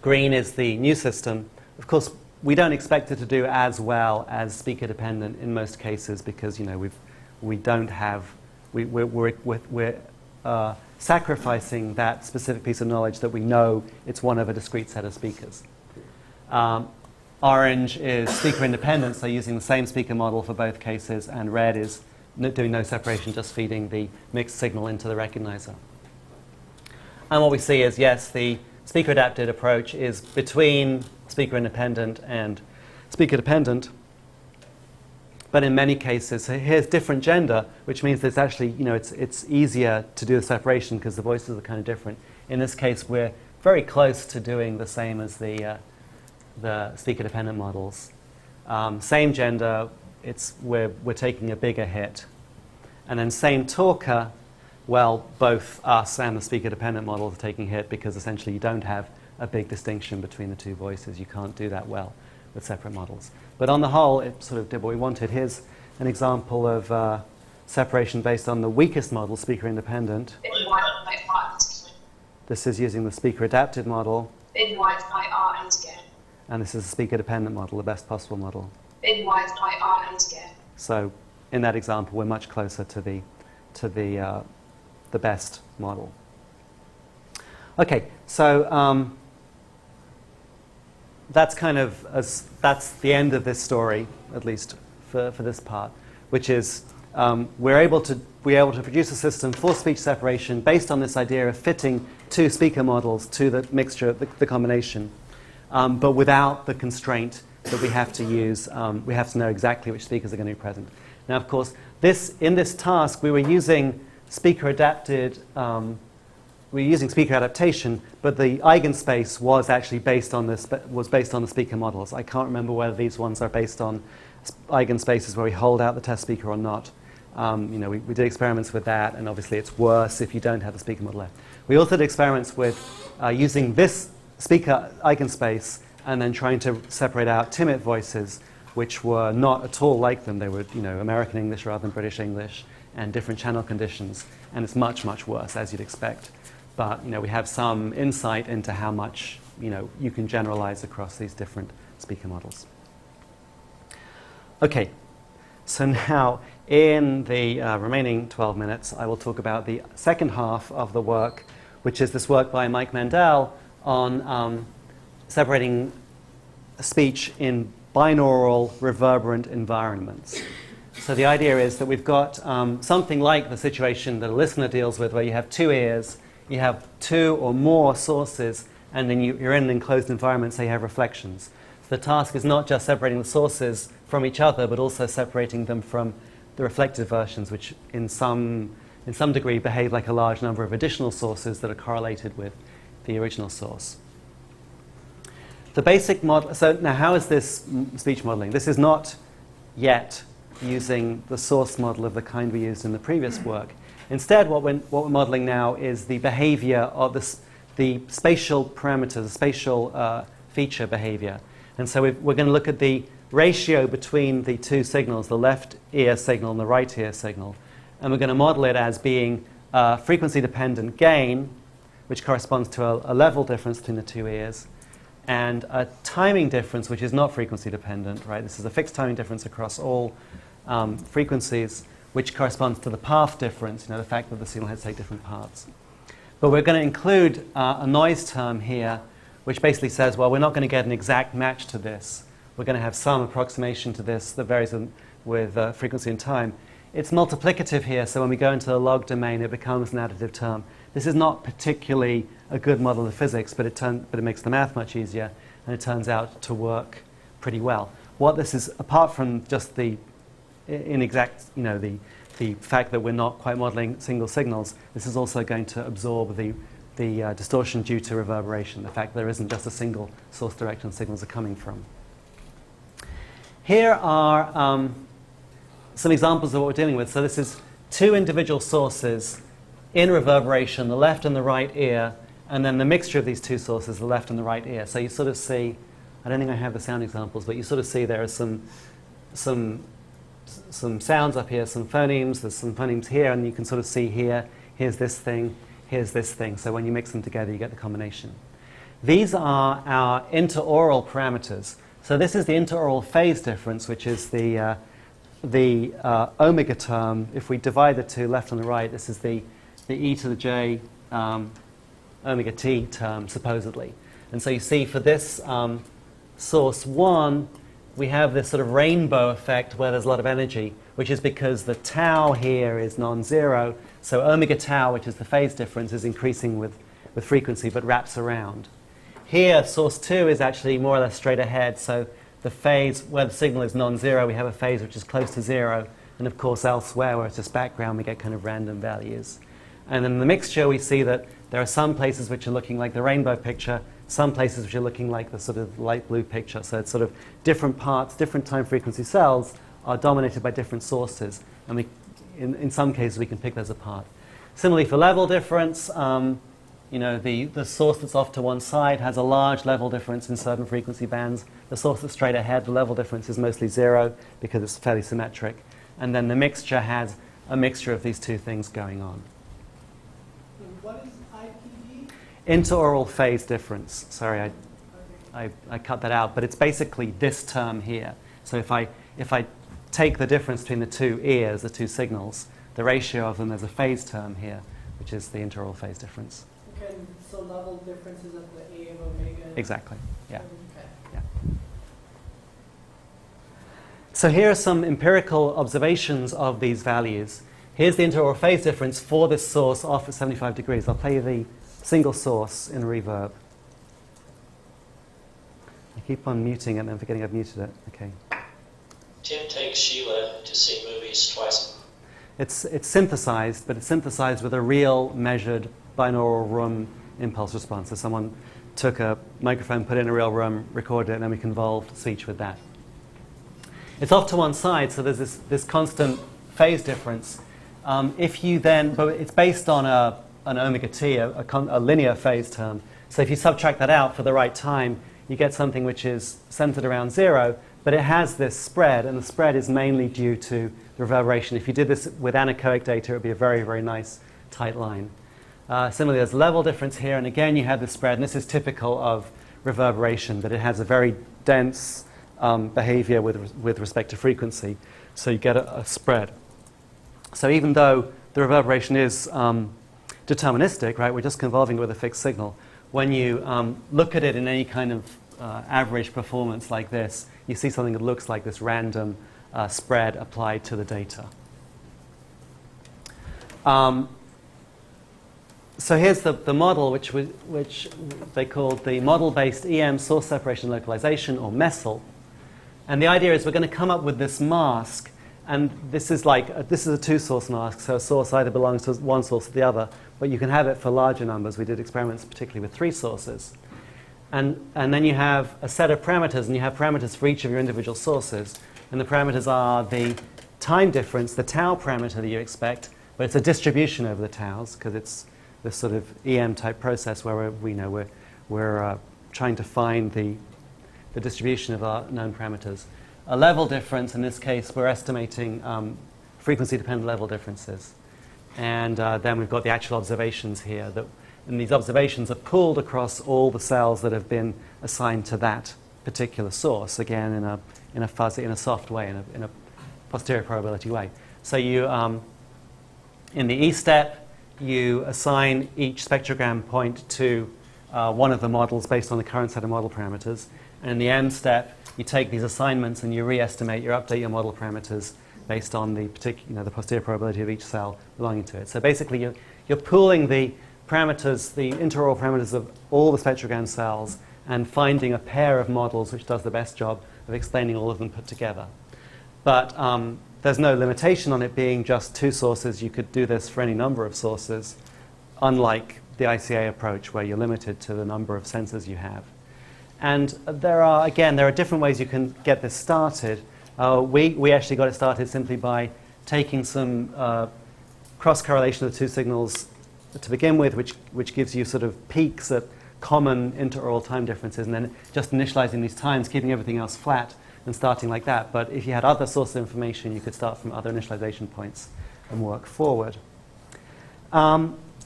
Green is the new system. Of course, we don't expect it to do as well as speaker-dependent in most cases because we're sacrificing that specific piece of knowledge that we know it's one of a discrete set of speakers. Orange is speaker independent, so using the same speaker model for both cases, and red is doing no separation, just feeding the mixed signal into the recognizer. And what we see is, yes, the speaker-adapted approach is between speaker independent and speaker dependent, But in many cases, so here's different gender, which means that it's actually, it's easier to do the separation because the voices are kind of different. In this case, we're very close to doing the same as the speaker-dependent models. Same gender, we're taking a bigger hit. And then same talker, well, both us and the speaker-dependent models are taking hit because essentially you don't have a big distinction between the two voices. You can't do that well with separate models. But on the whole, it sort of did what we wanted. Here's an example of separation based on the weakest model, speaker-independent. This is using the speaker-adapted model. And this is a speaker-dependent model, the best possible model. So in that example, we're much closer to the best model. Okay, so that's kind of that's the end of this story, at least for this part, which is we're able to produce a system for speech separation based on this idea of fitting two speaker models to the mixture, the combination, but without the constraint that we have to use. We have to know exactly which speakers are going to be present. Now, of course, in this task, we were using speaker adaptation, but the eigenspace was actually based on the speaker models. I can't remember whether these ones are based on eigenspaces where we hold out the test speaker or not. We did experiments with that, and obviously it's worse if you don't have the speaker model left. We also did experiments with using this speaker eigenspace and then trying to separate out timid voices, which were not at all like them. They were, American English rather than British English, and different channel conditions, and it's much, much worse, as you'd expect. But, we have some insight into how much, you can generalize across these different speaker models. Okay, so now in the remaining 12 minutes, I will talk about the second half of the work, which is this work by Mike Mandel on separating speech in binaural reverberant environments. So the idea is that we've got something like the situation that a listener deals with, where you have two ears, you have two or more sources, and then you're in an enclosed environment, so you have reflections. So the task is not just separating the sources from each other, but also separating them from the reflected versions, which in some degree behave like a large number of additional sources that are correlated with the original source. The basic model, so now how is this speech modeling? This is not yet using the source model of the kind we used in the previous work. Instead, what we're modeling now is the behavior of the spatial parameters, the spatial feature behavior. And so we're going to look at the ratio between the two signals, the left ear signal and the right ear signal. And we're going to model it as being frequency-dependent gain, which corresponds to a level difference between the two ears, and a timing difference, which is not frequency-dependent, right? This is a fixed timing difference across all frequencies, which corresponds to the path difference, the fact that the signal has to take different paths. But we're going to include a noise term here, which basically says, well, we're not going to get an exact match to this. We're going to have some approximation to this that varies with frequency and time. It's multiplicative here, so when we go into the log domain, it becomes an additive term. This is not particularly a good model of physics, but it makes the math much easier, and it turns out to work pretty well. What this is, apart from just the inexact, the fact that we're not quite modeling single signals, this is also going to absorb the distortion due to reverberation, the fact that there isn't just a single source direction signals are coming from. Here are some examples of what we're dealing with. So this is two individual sources in reverberation, the left and the right ear, and then the mixture of these two sources, the left and the right ear. So you sort of see, I don't think I have the sound examples, but you sort of see there are some sounds up here, some phonemes, there's some phonemes here, and you can sort of see here's this thing, here's this thing. So when you mix them together, you get the combination. These are our interoral parameters. So this is the interoral phase difference, which is the omega term. If we divide the two, left and the right, this is the e to the j omega t term, supposedly. And so you see for this source 1, we have this sort of rainbow effect where there's a lot of energy, which is because the tau here is non-zero. So omega tau, which is the phase difference, is increasing with frequency but wraps around. Here, source 2 is actually more or less straight ahead. So the phase where the signal is non-zero, we have a phase which is close to zero. And of course, elsewhere, where it's just background, we get kind of random values. And in the mixture, we see that there are some places which are looking like the rainbow picture, some places which are looking like the sort of light blue picture. So it's sort of different parts, different time frequency cells are dominated by different sources. And we, in some cases, we can pick those apart. Similarly, for level difference, you know, the source that's off to one side has a large level difference in certain frequency bands. The source that's straight ahead, the level difference is mostly zero because it's fairly symmetric. And then the mixture has a mixture of these two things going on. What is IPD? Interaural phase difference. Sorry, I cut that out, but it's basically this term here. So if I take the difference between the two ears, the two signals, the ratio of them, there's a phase term here, which is the interaural phase difference. Okay, so level difference is at the A of omega? Exactly, yeah. Okay. Yeah. So here are some empirical observations of these values. Here's the interaural phase difference for this source off at 75 degrees. I'll play you the single source in reverb. I keep on muting it and then forgetting I've muted it. Okay. Tim takes Sheila to see movies twice. It's synthesized, but it's synthesized with a real measured binaural room impulse response. So someone took a microphone, put it in a real room, recorded it, and then we convolved speech with that. It's off to one side, so there's this constant phase difference. If you then, but it's based on an omega t, a linear phase term. So if you subtract that out for the right time, you get something which is centered around zero, but it has this spread, and the spread is mainly due to the reverberation. If you did this with anechoic data, it would be a very, very nice tight line. Similarly, there's level difference here, and again, you have this spread, and this is typical of reverberation, that it has a very dense behavior with respect to frequency, so you get a spread. So even though the reverberation is deterministic, right, we're just convolving with a fixed signal, when you look at it in any kind of average performance like this, you see something that looks like this random spread applied to the data. So here's the model, which they called the model-based EM source separation localization, or MESL. And the idea is we're going to come up with this mask, and this is a two-source mask, so a source either belongs to one source or the other, but you can have it for larger numbers. We did experiments particularly with 3 sources. And then you have a set of parameters, and you have parameters for each of your individual sources. And the parameters are the time difference, the tau parameter that you expect, but it's a distribution over the taus, because it's this sort of EM-type process where we're trying to find the distribution of our known parameters. A level difference, in this case, we're estimating frequency-dependent level differences. And then we've got the actual observations here. And these observations are pooled across all the cells that have been assigned to that particular source, again, in a fuzzy, in a soft way, in a posterior probability way. So you, in the E step, you assign each spectrogram point to one of the models based on the current set of model parameters. And in the M step, you take these assignments and you re-estimate, you update your model parameters based on the particular, the posterior probability of each cell belonging to it. So basically, you're pooling the parameters, the interaural parameters of all the spectrogram cells, and finding a pair of models which does the best job of explaining all of them put together. But there's no limitation on it being just 2 sources. You could do this for any number of sources, unlike the ICA approach where you're limited to the number of sensors you have. And there are different ways you can get this started. We actually got it started simply by taking some cross-correlation of the 2 signals to begin with, which gives you sort of peaks at common interaural time differences, and then just initializing these times, keeping everything else flat, and starting like that. But if you had other sources of information, you could start from other initialization points and work forward.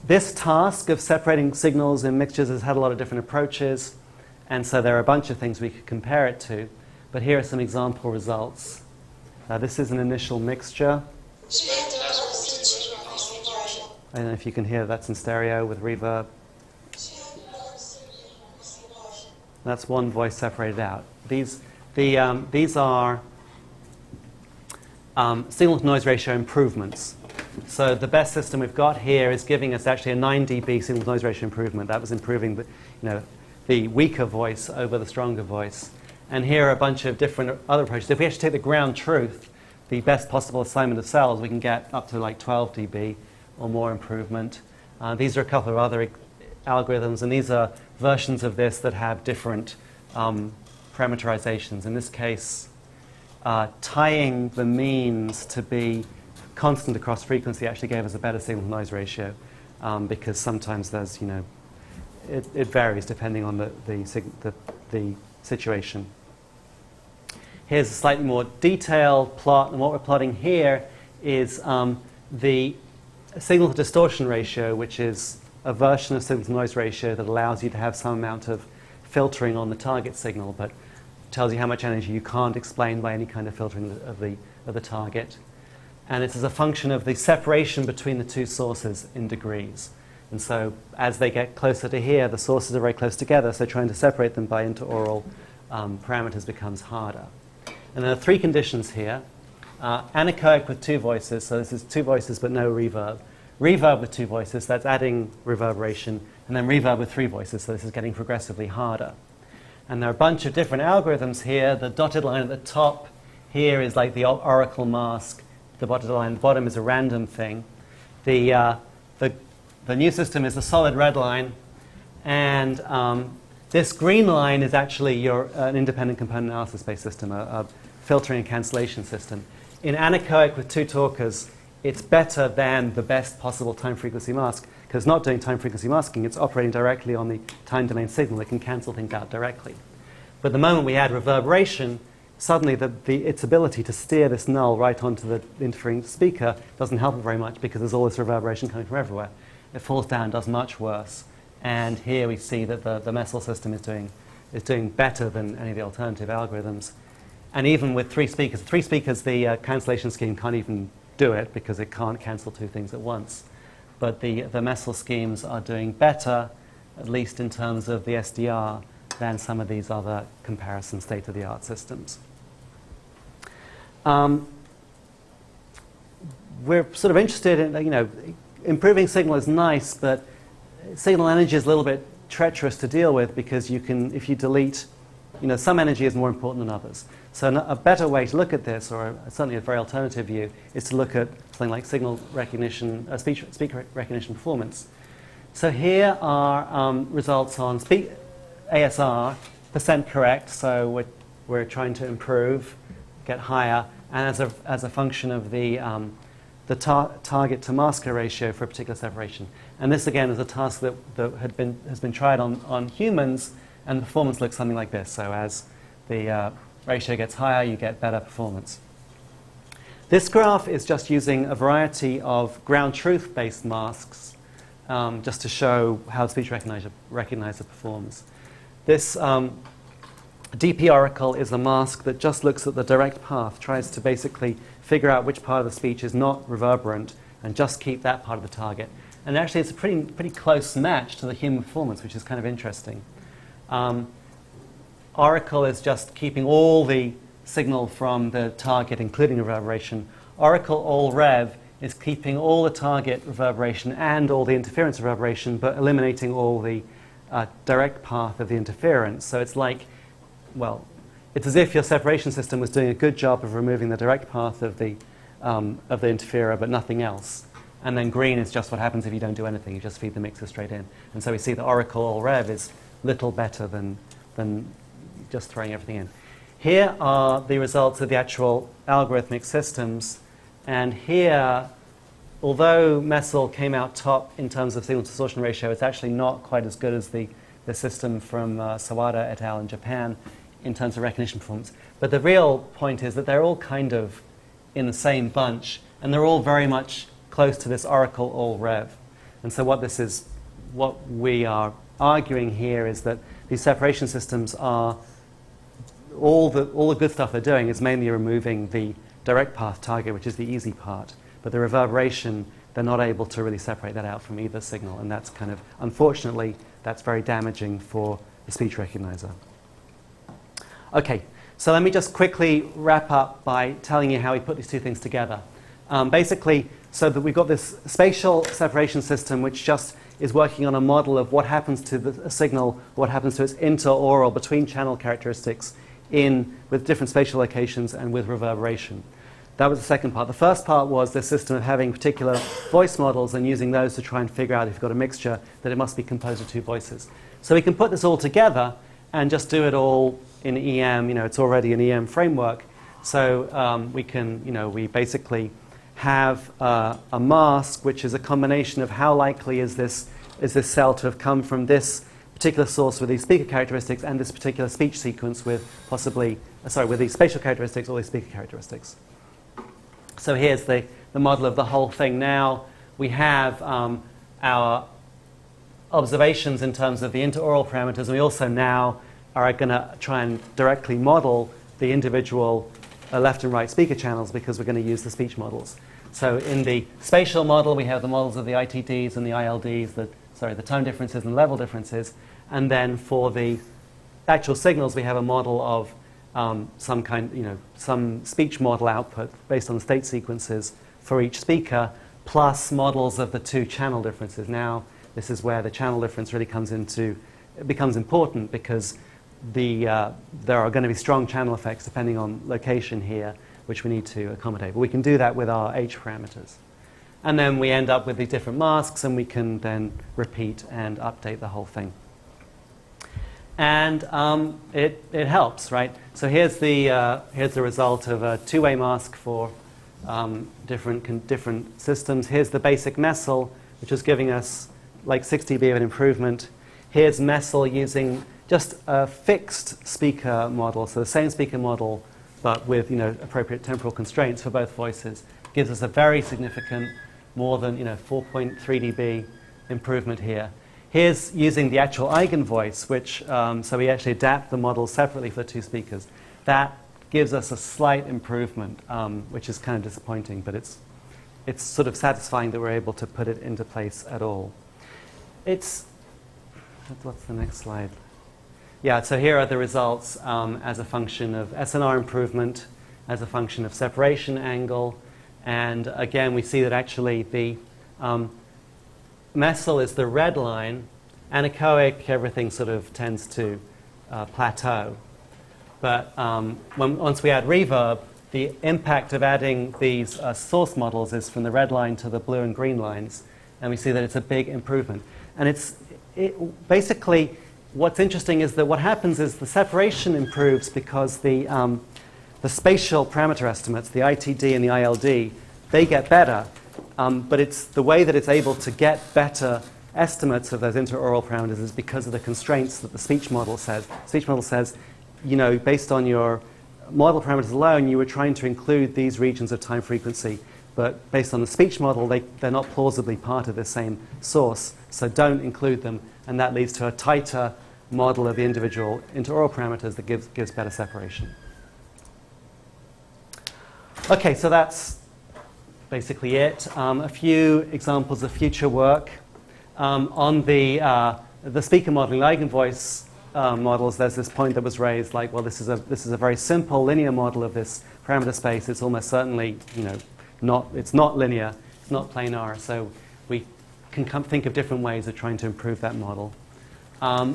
This task of separating signals in mixtures has had a lot of different approaches, and so there are a bunch of things we could compare it to. But here are some example results. This is an initial mixture. I don't know if you can hear, that's in stereo with reverb. That's one voice separated out. These are signal-to-noise ratio improvements. So the best system we've got here is giving us actually a 9 dB signal-to-noise ratio improvement. That was improving the weaker voice over the stronger voice. And here are a bunch of different other approaches. If we actually take the ground truth, the best possible assignment of cells, we can get up to like 12 dB or more improvement. These are a couple of other algorithms, and these are versions of this that have different parameterizations. In this case, tying the means to be constant across frequency actually gave us a better signal-to-noise ratio, because sometimes there's, it varies depending on the situation. Here's a slightly more detailed plot, and what we're plotting here is the signal to distortion ratio, which is a version of signal to noise ratio that allows you to have some amount of filtering on the target signal, but tells you how much energy you can't explain by any kind of filtering of the target. And it's as a function of the separation between the two sources in degrees. And so as they get closer to here, the sources are very close together, so trying to separate them by interoral parameters becomes harder. And there are three conditions here. Anechoic with two voices, so this is two voices but no reverb. Reverb with two voices, that's adding reverberation. And then reverb with three voices, so this is getting progressively harder. And there are a bunch of different algorithms here. The dotted line at the top here is like the oracle mask. The dotted line at the bottom is a random thing. The new system is the solid red line. And this green line is actually an independent component analysis-based system, a filtering and cancellation system. In anechoic with two talkers, it's better than the best possible time-frequency mask, because it's not doing time-frequency masking, it's operating directly on the time-domain signal. It can cancel things out directly. But the moment we add reverberation, suddenly its ability to steer this null right onto the interfering speaker doesn't help it very much, because there's all this reverberation coming from everywhere. It falls down, does much worse. And here we see that the Messel system is doing better than any of the alternative algorithms. And even with three speakers, the cancellation scheme can't even do it, because it can't cancel two things at once. But the Messel schemes are doing better, at least in terms of the SDR, than some of these other comparison state-of-the-art systems. We're sort of interested in, improving signal is nice, but signal energy is a little bit treacherous to deal with, because you can, if you delete, some energy is more important than others. So a better way to look at this, or certainly a very alternative view, is to look at something like signal recognition, speech recognition performance. So here are results on ASR, percent correct, so we're trying to improve, get higher, and as a function of the target to masker ratio for a particular separation. And this again is a task that has been tried on humans, and the performance looks something like this. So as the ratio gets higher, you get better performance. This graph is just using a variety of ground truth-based masks, just to show how the speech recognizer performs. This DP oracle is a mask that just looks at the direct path, tries to basically figure out which part of the speech is not reverberant, and just keep that part of the target. And actually, it's a pretty close match to the human performance, which is kind of interesting. Oracle is just keeping all the signal from the target, including reverberation. Oracle all rev is keeping all the target reverberation and all the interference reverberation, but eliminating all the direct path of the interference. So it's like, well, it's as if your separation system was doing a good job of removing the direct path of the interferer, but nothing else. And then green is just what happens if you don't do anything. You just feed the mixer straight in. And so we see the Oracle all rev is little better than just throwing everything in. Here are the results of the actual algorithmic systems. And here, although Messel came out top in terms of signal to distortion ratio, it's actually not quite as good as the system from Sawada et al. In Japan in terms of recognition performance. But the real point is that they're all kind of in the same bunch, and they're all very much close to this Oracle all rev. And so what we are arguing here is that these separation systems are all the good stuff they're doing is mainly removing the direct path target, which is the easy part. But the reverberation, they're not able to really separate that out from either signal. And that's kind of, unfortunately, that's very damaging for the speech recognizer. Okay, so let me just quickly wrap up by telling you how we put these two things together. Basically, so that we've got this spatial separation system which just is working on a model of what happens to a signal, what happens to its interaural between channel characteristics with different spatial locations and with reverberation. That was the second part. The first part was the system of having particular voice models and using those to try and figure out if you've got a mixture that it must be composed of two voices. So we can put this all together and just do it all in EM. It's already an EM framework. So we can, we basically have a mask which is a combination of how likely is this cell to have come from this particular source with these speaker characteristics and this particular speech sequence with possibly, with these spatial characteristics or these speaker characteristics. So here's the model of the whole thing. Now we have our observations in terms of the interoral parameters, and we also now are going to try and directly model the individual left and right speaker channels because we're going to use the speech models. So in the spatial model, we have the models of the ITDs and the ILDs, the tone differences and level differences. And then for the actual signals, we have a model of some speech model output based on state sequences for each speaker, plus models of the two channel differences. Now, this is where the channel difference really becomes important because there are going to be strong channel effects depending on location here, which we need to accommodate. But we can do that with our H parameters. And then we end up with these different masks, and we can then repeat and update the whole thing. And it helps, right? So here's the result of a two-way mask for different systems. Here's the basic MESL, which is giving us like 6 dB of an improvement. Here's MESL using just a fixed speaker model, so the same speaker model, but with appropriate temporal constraints for both voices, gives us a very significant, more than 4.3 dB improvement here. Here's using the actual eigenvoice, which so we actually adapt the model separately for the two speakers. That gives us a slight improvement, which is kind of disappointing, but it's sort of satisfying that we're able to put it into place at all. What's the next slide? Yeah, so here are the results as a function of SNR improvement, as a function of separation angle, and again we see that actually the MESL is the red line. Anechoic, everything sort of tends to plateau. But once we add reverb, the impact of adding these source models is from the red line to the blue and green lines, and we see that it's a big improvement. And basically, what's interesting is that what happens is the separation improves because the spatial parameter estimates, the ITD and the ILD, they get better. But it's the way that it's able to get better estimates of those interoral parameters is because of the constraints that the speech model says. The speech model says, based on your model parameters alone, you were trying to include these regions of time frequency. But based on the speech model, they're not plausibly part of the same source, so don't include them. And that leads to a tighter model of the individual interoral parameters that gives better separation. Okay, so that's basically it. A few examples of future work. On the speaker modeling eigenvoice models, there's this point that was raised, like, well, this is a very simple linear model of this parameter space. It's almost certainly, it's not linear, it's not planar. So we can think of different ways of trying to improve that model.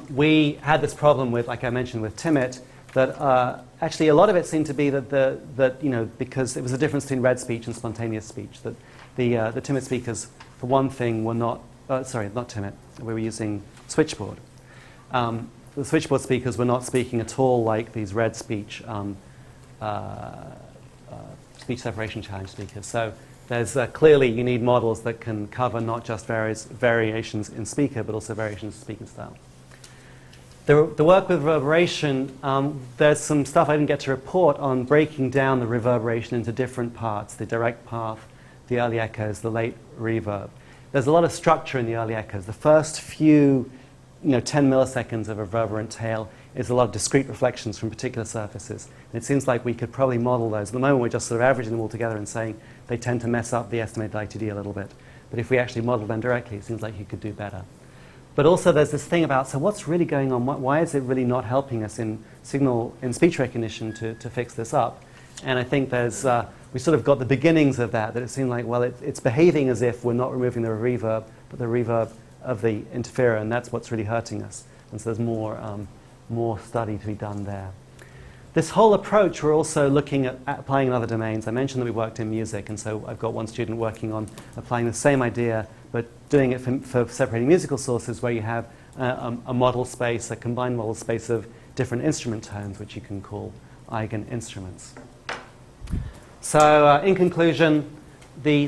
We had this problem with, like I mentioned, with Timit, that actually a lot of it seemed to be that because it was a difference between red speech and spontaneous speech, that the Timit speakers, for one thing, were not Timit. We were using switchboard. The switchboard speakers were not speaking at all like these red speech speech separation challenge speakers. So there's clearly you need models that can cover not just various variations in speaker, but also variations in speaking style. The work with reverberation, there's some stuff I didn't get to report on breaking down the reverberation into different parts, the direct path, the early echoes, the late reverb. There's a lot of structure in the early echoes. The first few 10 milliseconds of a reverberant tail is a lot of discrete reflections from particular surfaces. And it seems like we could probably model those. At the moment, we're just sort of averaging them all together and saying they tend to mess up the estimated ITD a little bit. But if we actually model them directly, it seems like you could do better. But also there's this thing about, so what's really going on? Why is it really not helping us in speech recognition to fix this up? And I think we sort of got the beginnings of that it seemed like, well, it's behaving as if we're not removing the reverb, but the reverb of the interferer, and that's what's really hurting us. And so there's more study to be done there. this whole approach, we're also looking at applying in other domains. I mentioned that we worked in music, and so I've got one student working on applying the same idea, but doing it for separating musical sources, where you have a model space, a combined model space of different instrument tones, which you can call eigen instruments. So, in conclusion, the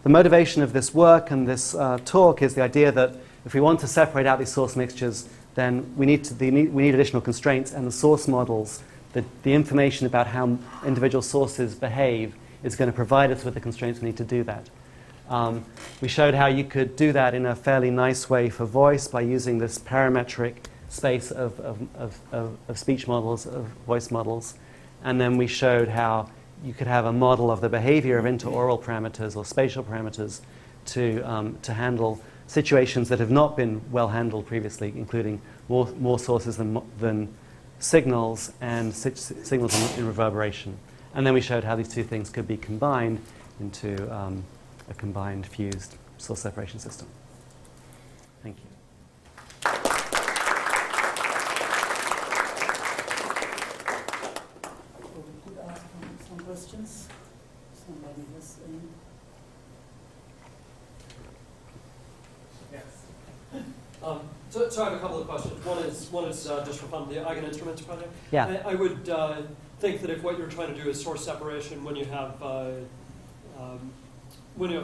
motivation of this work and this talk is the idea that if we want to separate out these source mixtures, then we need additional constraints, and the source models, the information about how individual sources behave, is going to provide us with the constraints we need to do that. We showed how you could do that in a fairly nice way for voice by using this parametric space of speech models, of voice models. And then we showed how you could have a model of the behavior of intraoral parameters or spatial parameters to handle situations that have not been well handled previously, including more sources than signals and signals in reverberation. And then we showed how these two things could be combined into a combined fused source separation system. Thank you. We could ask some questions. Somebody has any. So I have a couple of questions. One is just for fun, the Eigen Instruments project. Yeah. I would think that if what you're trying to do is source separation when you have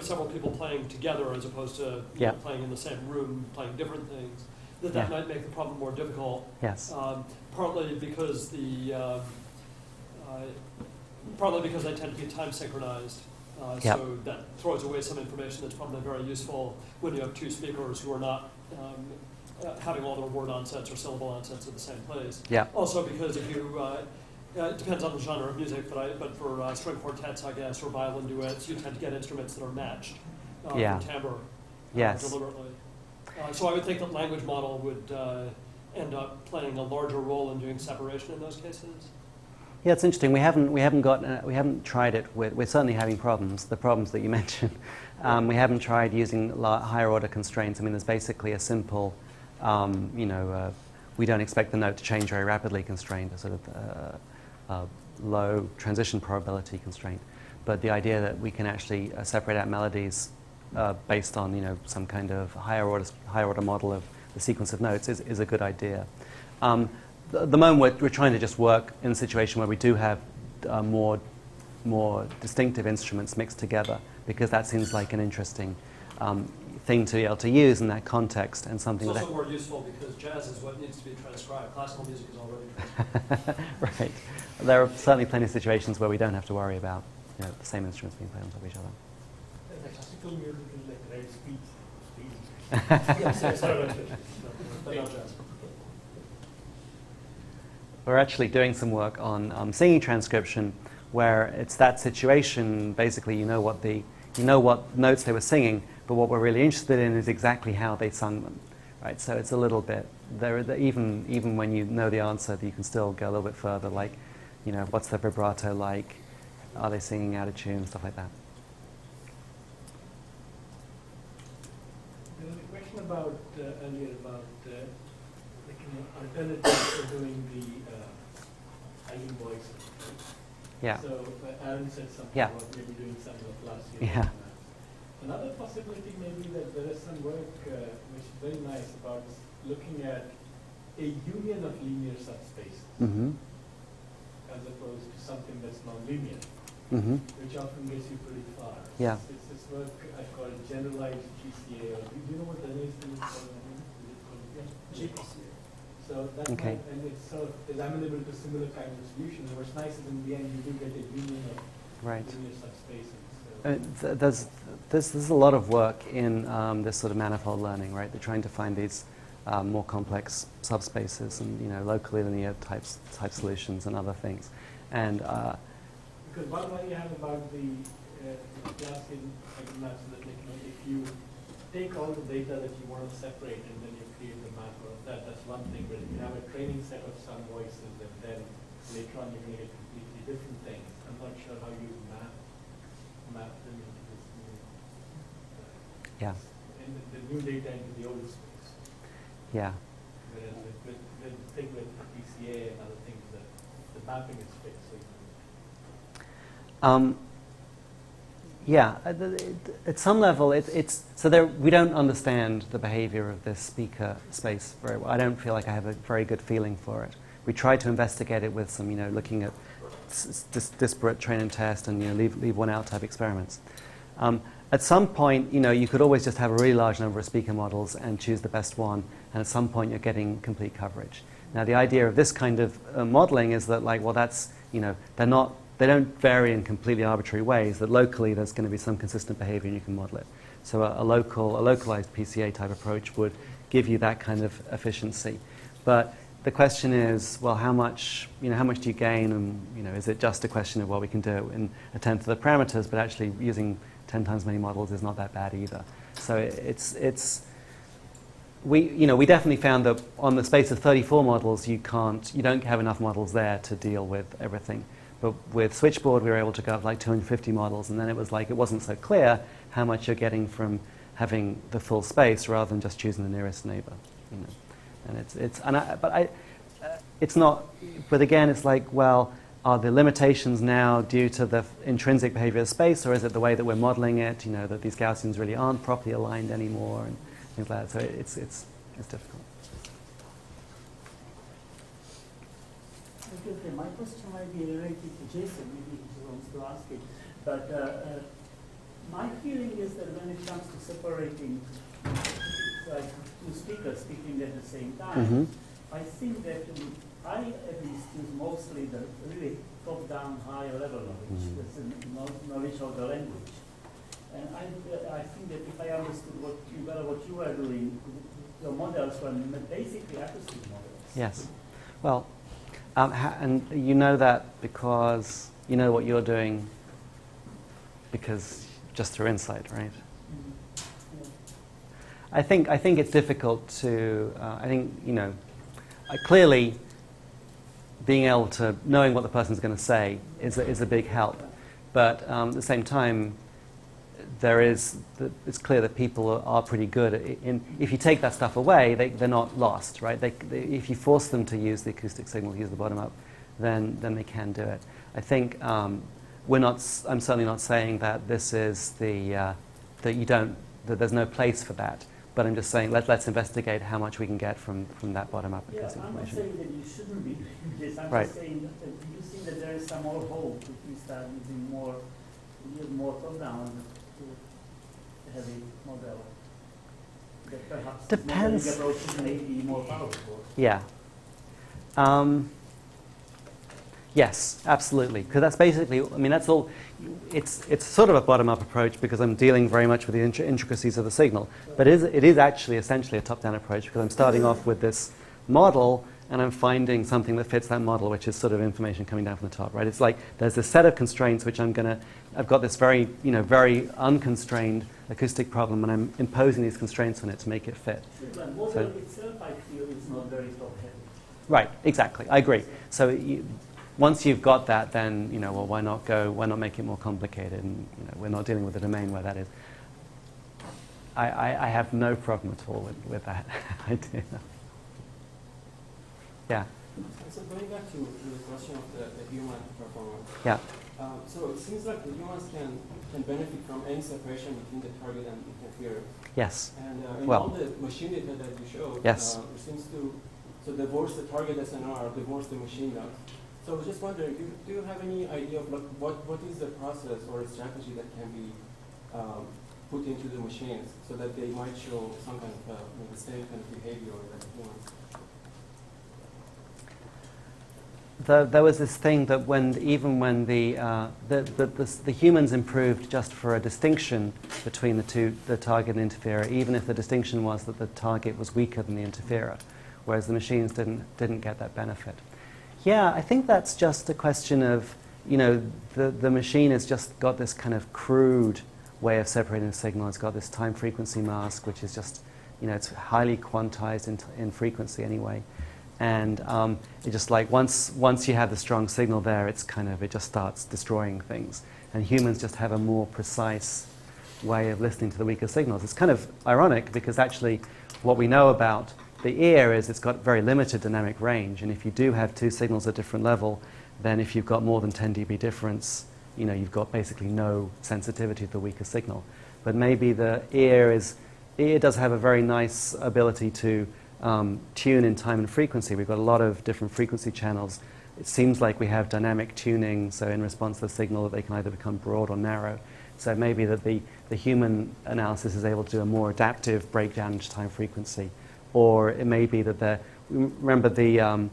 several people playing together as opposed to playing in the same room, playing different things, that might make the problem more difficult. Yes. Partly because they tend to be time synchronized. So that throws away some information that's probably very useful when you have two speakers who are not having all their word onsets or syllable onsets in the same place. Yeah. Also because if you, it depends on the genre of music, but for string quartets, I guess, or violin duets, you tend to get instruments that are matched for timbre deliberately. So I would think that language model would end up playing a larger role in doing separation in those cases. Yeah, it's interesting. We haven't tried it with. We're certainly having problems. The problems that you mentioned. We haven't tried using higher order constraints. I mean, there's basically a simple, we don't expect the note to change very rapidly constraint, a sort of low transition probability constraint. But the idea that we can actually separate out melodies based on some kind of higher order model of the sequence of notes is a good idea. At the moment, we're trying to just work in a situation where we do have more distinctive instruments mixed together, because that seems like an interesting thing to be able to use in that context, and something it's also more useful because jazz is what needs to be transcribed. Classical music is already transcribed. Right. There are certainly plenty of situations where we don't have to worry about the same instruments being played on top of each other. Classical music is like red speech. Yes, but not jazz. We're actually doing some work on singing transcription, where it's that situation. Basically, you know what notes they were singing, but what we're really interested in is exactly how they sung them, right? So it's a little bit even when you know the answer, you can still go a little bit further. Like, what's the vibrato like? Are they singing out of tune? Stuff like that. There was a question about earlier about alternatives for doing the eigen voices. Yeah. So Aaron said something about maybe doing some of last year. Yeah. Another possibility may be that there is some work which is very nice about looking at a union of linear subspaces as opposed to something that's non-linear, which often gets you pretty far. Yeah. It's this work I call generalized GCA, or do you know what the name is called? GCA. So that's and it's sort of is amenable to similar kinds of solutions. And what's nice is in the end you do get a union of linear subspaces. There's a lot of work in this sort of manifold learning, right? They're trying to find these more complex subspaces and locally linear type solutions and other things. And because one worry you have about the classical maps is that if you take all the data that you want to separate and then you create the map of that's one thing. But if you have a training set of some voices and then later on you're going to get completely different things, I'm not sure how you map them into this new and the new data into the old space. Yeah. Whereas with the thing with PCA and other things that the mapping is fixed. Yeah, at some level, it's so there. We don't understand the behavior of this speaker space very well. I don't feel like I have a very good feeling for it. We tried to investigate it with some, looking at disparate train and test, and leave one out type experiments. At some point, you could always just have a really large number of speaker models and choose the best one, and at some point you're getting complete coverage. Now, the idea of this kind of modeling is that, they don't vary in completely arbitrary ways, that locally there's going to be some consistent behavior and you can model it. So a localized PCA type approach would give you that kind of efficiency. But the question is, well, how much do you gain? And is it just a question of, well, we can do it in a tenth of the parameters, but actually using 10 times many models is not that bad either. So we definitely found that on the space of 34 models, you don't have enough models there to deal with everything. But with Switchboard, we were able to go up like 250 models, and then it was like it wasn't so clear how much you're getting from having the full space rather than just choosing the nearest neighbor. And it's not. But again, it's like, well, are the limitations now due to the intrinsic behavior of space, or is it the way that we're modeling it? That these Gaussians really aren't properly aligned anymore, and things like that. So it's difficult. Okay, my question might be related to Jason, maybe he wants to ask it. But my feeling is that when it comes to separating like two speakers speaking at the same time, I think that I at least use mostly the really top-down, higher level knowledge, that's the knowledge of the language. And I think that if I understood what you were doing, your models were basically acoustic models. Yes. Well. And you know that because you know what you're doing because just through insight, right? I think it's difficult to. Clearly, being able to knowing what the person's going to say is a big help. But at the same time, it's clear that people are pretty good if you take that stuff away, they're not lost, right? If you force them to use the acoustic signal, use the bottom up, then they can do it. I think I'm certainly not saying that this is that there's no place for that. But I'm just saying let's investigate how much we can get from that bottom up acoustic information. I'm not saying that you shouldn't be doing this. I'm just saying that you think that there is some more hope if we start using more top down. Heavy model that perhaps depends. The approach may be more powerful. Yeah. Yes, absolutely. Because that's basically. That's all. It's sort of a bottom-up approach because I'm dealing very much with the intricacies of the signal. But it is actually essentially a top-down approach because I'm starting off with this model and I'm finding something that fits that model, which is sort of information coming down from the top, right? It's like there's this set of constraints which I've got this very, very unconstrained acoustic problem, and I'm imposing these constraints on it to make it fit. The model itself, I feel, is not very top-heavy. Right, exactly. I agree. So once you've got that, then why not make it more complicated? And we're not dealing with a domain where that is. I have no problem at all with that idea. Yeah. So going back to the question of the human performance. Yeah. So it seems like the humans can benefit from any separation between the target and interferer. Yes. And in all the machine data that you showed, yes. It seems to the worse the target SNR, the worse the machine does. So I was just wondering, do you have any idea of what is the process or a strategy that can be put into the machines so that they might show some kind of the same kind of behavior that humans? There was this thing that even when the humans improved just for a distinction between the target and interferer, even if the distinction was that the target was weaker than the interferer, whereas the machines didn't get that benefit. Yeah, I think that's just a question of the machine has just got this kind of crude way of separating the signal. It's got this time frequency mask, which is just it's highly quantized in frequency anyway. And it just like once you have the strong signal there, it just starts destroying things. And humans just have a more precise way of listening to the weaker signals. It's kind of ironic because actually what we know about the ear is it's got very limited dynamic range. And if you do have two signals at different level, then if you've got more than 10 dB difference, you know, you've got basically no sensitivity to the weaker signal. But maybe the ear does have a very nice ability to tune in time and frequency. We've got a lot of different frequency channels. It seems like we have dynamic tuning, so in response to the signal, that they can either become broad or narrow. So maybe that the human analysis is able to do a more adaptive breakdown into time frequency. Or it may be that remember the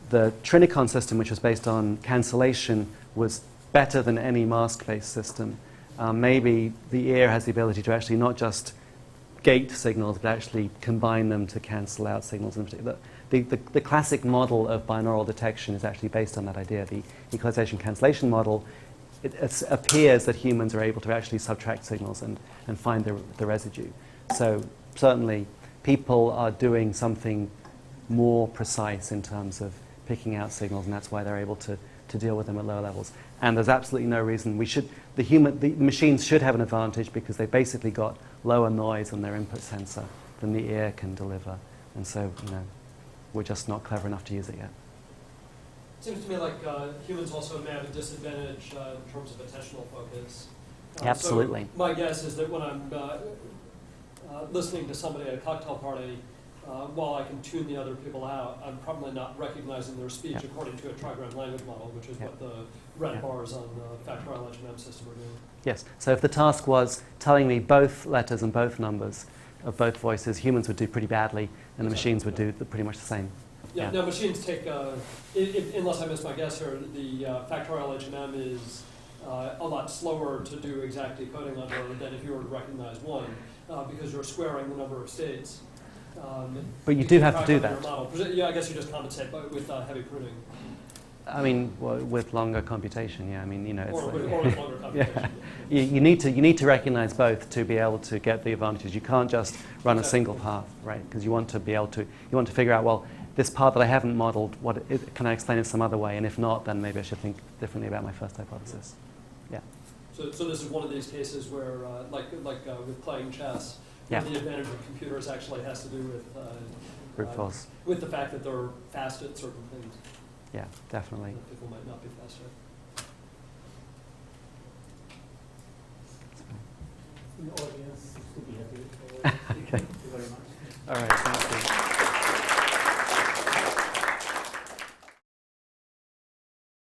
Trinicon system, which was based on cancellation, was better than any mask-based system. Maybe the ear has the ability to actually not just gate signals, but actually combine them to cancel out signals. In particular, the classic model of binaural detection is actually based on that idea. The equalization cancellation model, it appears that humans are able to actually subtract signals and find the residue. So certainly people are doing something more precise in terms of picking out signals, and that's why they're able to deal with them at lower levels. And there's absolutely no reason the machines should have an advantage because they've basically got lower noise on their input sensor than the ear can deliver. And so, you know, we're just not clever enough to use it yet. Seems to me like humans also may have a disadvantage in terms of attentional focus. Absolutely. So my guess is that when I'm listening to somebody at a cocktail party, while I can tune the other people out, I'm probably not recognizing their speech according to a trigram language model, which is what the red bars on the factorial H&M system are doing. Yes. So if the task was telling me both letters and both numbers of both voices, humans would do pretty badly, and the machines would do pretty much the same. Yeah. Now machines take, unless I miss my guess here, the factorial H&M is a lot slower to do exact decoding under than if you were to recognize one, because you're squaring the number of states. But you do have to do that. Yeah, I guess you just compensate with heavy pruning. I mean, well, with longer computation, yeah. I mean, you know, it's or with longer computation. Yeah. You need to recognize both to be able to get the advantages. You can't just run a single path, right? Because you want to be able to figure out, well, this part that I haven't modeled, can I explain it some other way? And if not, then maybe I should think differently about my first hypothesis. Yeah. So this is one of these cases where, like with playing chess, yeah. The advantage of computers actually has to do with brute force, with the fact that they're fast at certain things. Yeah, definitely. That people might not be fast at. The audience is to be happy. Okay. Thank you very much. All right, thank you.